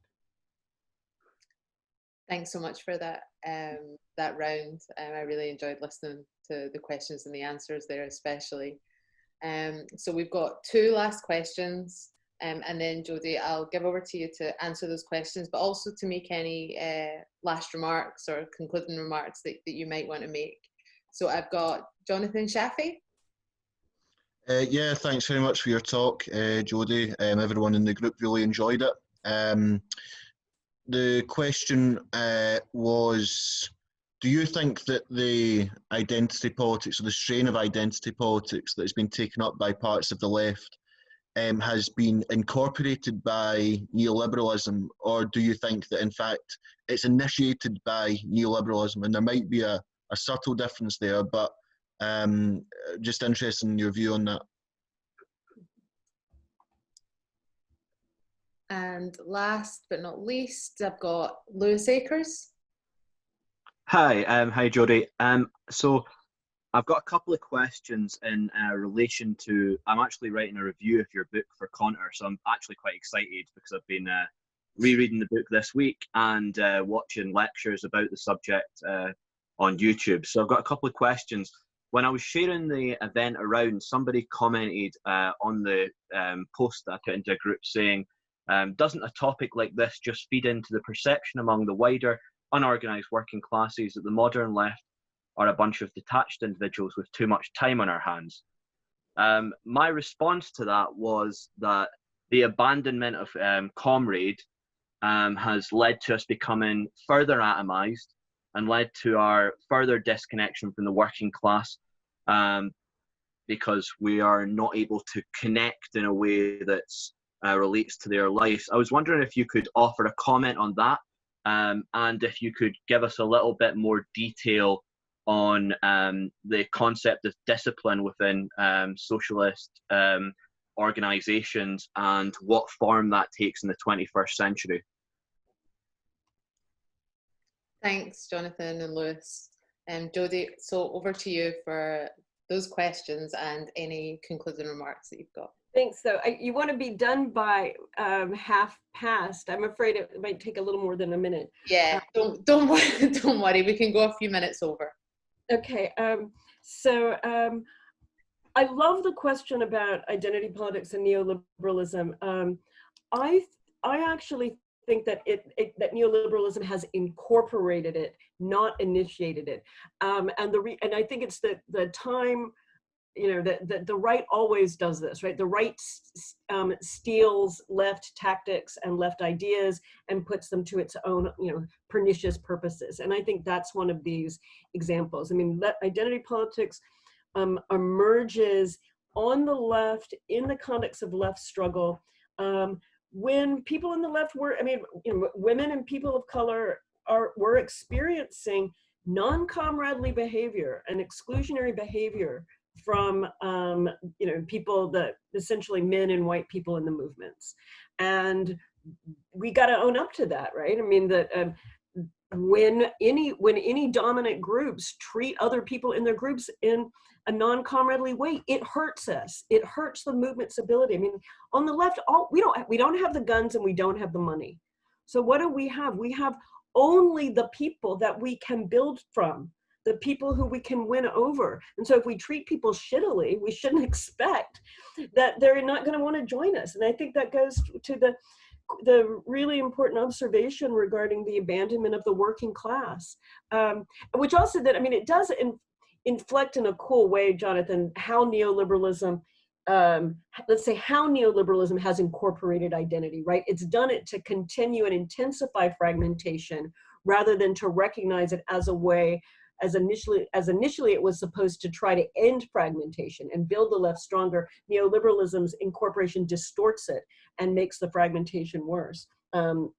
Thanks so much for that round. I really enjoyed listening to the questions and the answers there, especially. So we've got two last questions, and then Jodi, I'll give over to you to answer those questions, but also to make any last remarks or concluding remarks that you might want to make. So I've got Jonathan Shafi. Yeah, thanks very much for your talk, Jodi. Everyone in the group really enjoyed it. The question was, do you think that the identity politics, or the strain of identity politics that has been taken up by parts of the left has been incorporated by neoliberalism, or do you think that in fact it's initiated by neoliberalism? And there might be a subtle difference there, but just interested in your view on that. And last but not least, I've got Lewis Akers. Hi, hi Jodi. So I've got a couple of questions in relation to, I'm actually writing a review of your book for Conter, so I'm actually quite excited because I've been rereading the book this week and watching lectures about the subject on YouTube. So I've got a couple of questions. When I was sharing the event around, somebody commented on the post that I put into a group saying, doesn't a topic like this just feed into the perception among the wider unorganised working classes that the modern left are a bunch of detached individuals with too much time on our hands? My response to that was that the abandonment of Comrade has led to us becoming further atomised and led to our further disconnection from the working class because we are not able to connect in a way that's relates to their lives. I was wondering if you could offer a comment on that, and if you could give us a little bit more detail on the concept of discipline within socialist organisations and what form that takes in the 21st century. Thanks, Jonathan and Lewis. Jodi, so over to you for those questions and any concluding remarks that you've got. Thanks. So you want to be done by 1/2 I'm afraid it might take a little more than a minute. Yeah, don't worry, don't worry. We can go a few minutes over. Okay. So I love the question about identity politics and neoliberalism. I actually think that that neoliberalism has incorporated it, not initiated it. And I think it's the time you know, that the right always does this, right? The right steals left tactics and left ideas and puts them to its own, you know, pernicious purposes. And I think that's one of these examples. I mean, identity politics emerges on the left in the context of left struggle. When people in the left were, I mean, you know, women and people of color were experiencing non-comradely behavior and exclusionary behavior from, you know, people that essentially men and white people in the movements. And we got to own up to that, right? I mean, that when any dominant groups treat other people in their groups in a non-comradely way, it hurts us. It hurts the movement's ability. I mean, on the left, we don't have the guns and we don't have the money. So what do we have? We have only the people that we can build from, the people who we can win over. And so if we treat people shittily, we shouldn't expect that they're not going to want to join us. And I think that goes to the really important observation regarding the abandonment of the working class, which also that, I mean, it does inflect in a cool way, Jonathan, how neoliberalism, let's say how neoliberalism has incorporated identity, right? It's done it to continue and intensify fragmentation rather than to recognize it as a way, as initially it was supposed to try to end fragmentation and build the left stronger. Neoliberalism's incorporation distorts it and makes the fragmentation worse. And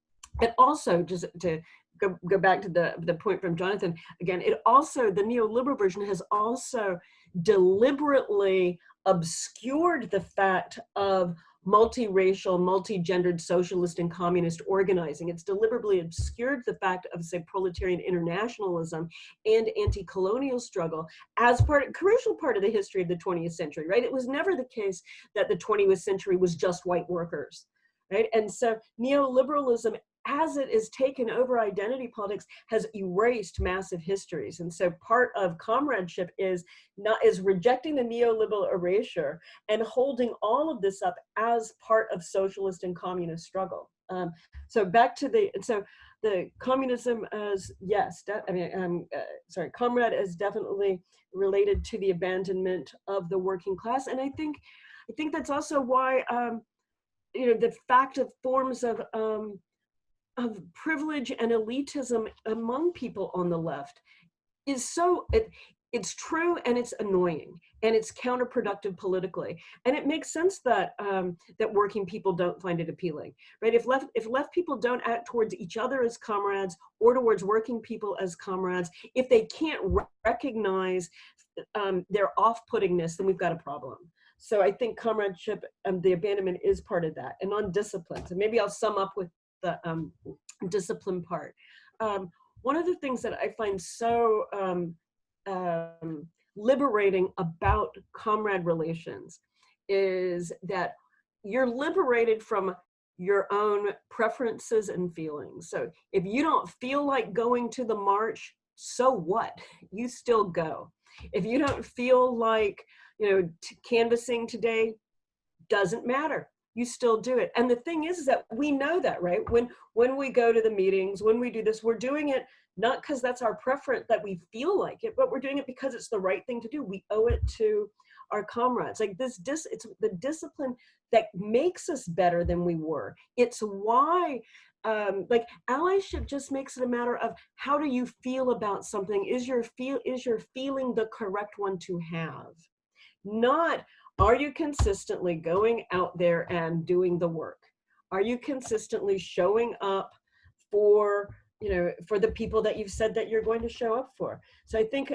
also, just to go back to the point from Jonathan, again, the neoliberal version has also deliberately obscured the fact of multiracial, multi-gendered socialist and communist organizing. It's deliberately obscured the fact of, say, proletarian internationalism and anti-colonial struggle as crucial part of the history of the 20th century, right? It was never the case that the 20th century was just white workers, right? And so neoliberalism, as it is taken over identity politics, has erased massive histories. And so part of comradeship is rejecting the neoliberal erasure and holding all of this up as part of socialist and communist struggle. So back to the communism as, yes, Comrade is definitely related to the abandonment of the working class. And I think that's also why, you know, the fact of forms of privilege and elitism among people on the left is so, it's true and it's annoying and it's counterproductive politically. And it makes sense that that working people don't find it appealing, right? If left people don't act towards each other as comrades or towards working people as comrades, if they can't recognize their off-puttingness, then we've got a problem. So I think comradeship and the abandonment is part of that. And on discipline, so maybe I'll sum up with the discipline part. One of the things that I find so liberating about comrade relations is that you're liberated from your own preferences and feelings. So if you don't feel like going to the march, so what? You still go. If you don't feel like, you know, canvassing today, doesn't matter. You still do it. And the thing is that we know that, right? When we go to the meetings, when we do this, we're doing it not because that's our preference, that we feel like it, but we're doing it because it's the right thing to do. We owe it to our comrades. Like it's the discipline that makes us better than we were. It's why, like allyship just makes it a matter of how do you feel about something? Is your feeling the correct one to have? Not, are you consistently going out there and doing the work? Are you consistently showing up for, you know, for the people that you've said that you're going to show up for? So I think,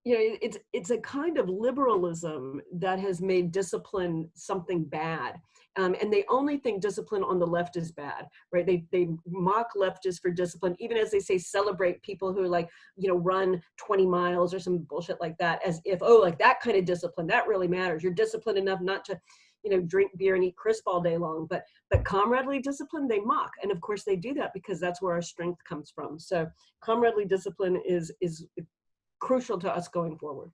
you know, it's a kind of liberalism that has made discipline something bad. And they only think discipline on the left is bad, right? They mock leftists for discipline, even as they say celebrate people who like, you know, run 20 miles or some bullshit like that, as if, oh, like that kind of discipline, that really matters. You're disciplined enough not to, you know, drink beer and eat crisp all day long, but comradely discipline, they mock. And of course they do that because that's where our strength comes from. So comradely discipline is crucial to us going forward.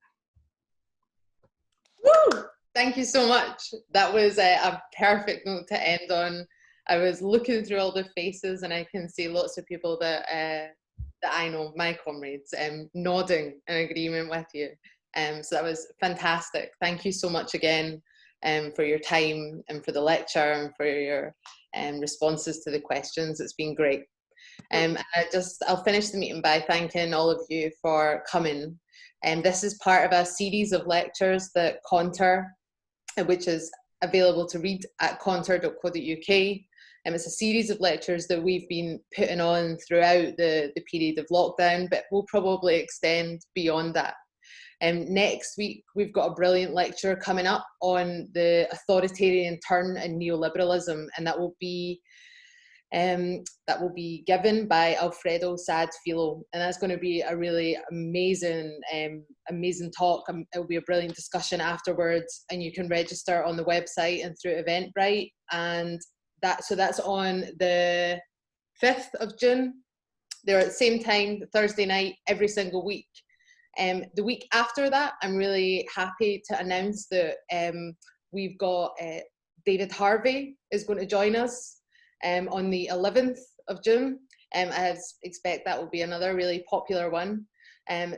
Woo! Thank you so much. That was a perfect note to end on. I was looking through all the faces and I can see lots of people that I know, my comrades, nodding in agreement with you. So that was fantastic. Thank you so much again for your time and for the lecture and for your responses to the questions. It's been great. I'll finish the meeting by thanking all of you for coming. This is part of a series of lectures that Conter, which is available to read at conter.co.uk. It's a series of lectures that we've been putting on throughout the period of lockdown, but will probably extend beyond that. Next week, we've got a brilliant lecture coming up on the authoritarian turn in neoliberalism, and that will be given by Alfredo Sad-Filo, and that's going to be a really amazing talk. It'll be a brilliant discussion afterwards, and you can register on the website and through Eventbrite, and that's on the 5th of June. They're at the same time, Thursday night, every single week. The week after that, I'm really happy to announce that we've got David Harvey is going to join us on the 11th of June. I expect that will be another really popular one.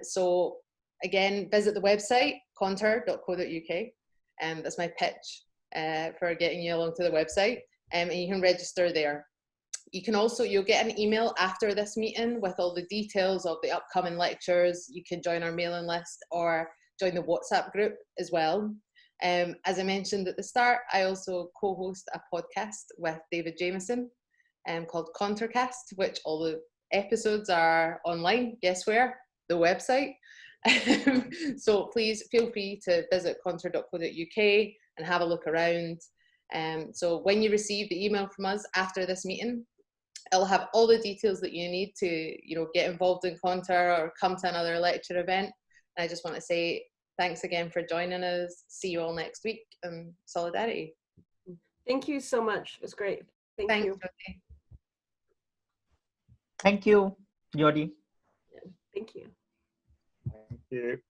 So again, visit the website, conter.co.uk. That's my pitch for getting you along to the website, and you can register there. You can also, you'll get an email after this meeting with all the details of the upcoming lectures. You can join our mailing list or join the WhatsApp group as well. As I mentioned at the start, I also co-host a podcast with David Jameson called Contercast, which all the episodes are online. Guess where? The website. So please feel free to visit conter.co.uk and have a look around. So when you receive the email from us after this meeting, it'll have all the details that you need to, get involved in Conter or come to another lecture event. And I just want to say thanks again for joining us. See you all next week. Solidarity. Thank you so much. It was great. Thank you. Jodi. Thank you, Jodi. Thank you. Thank you.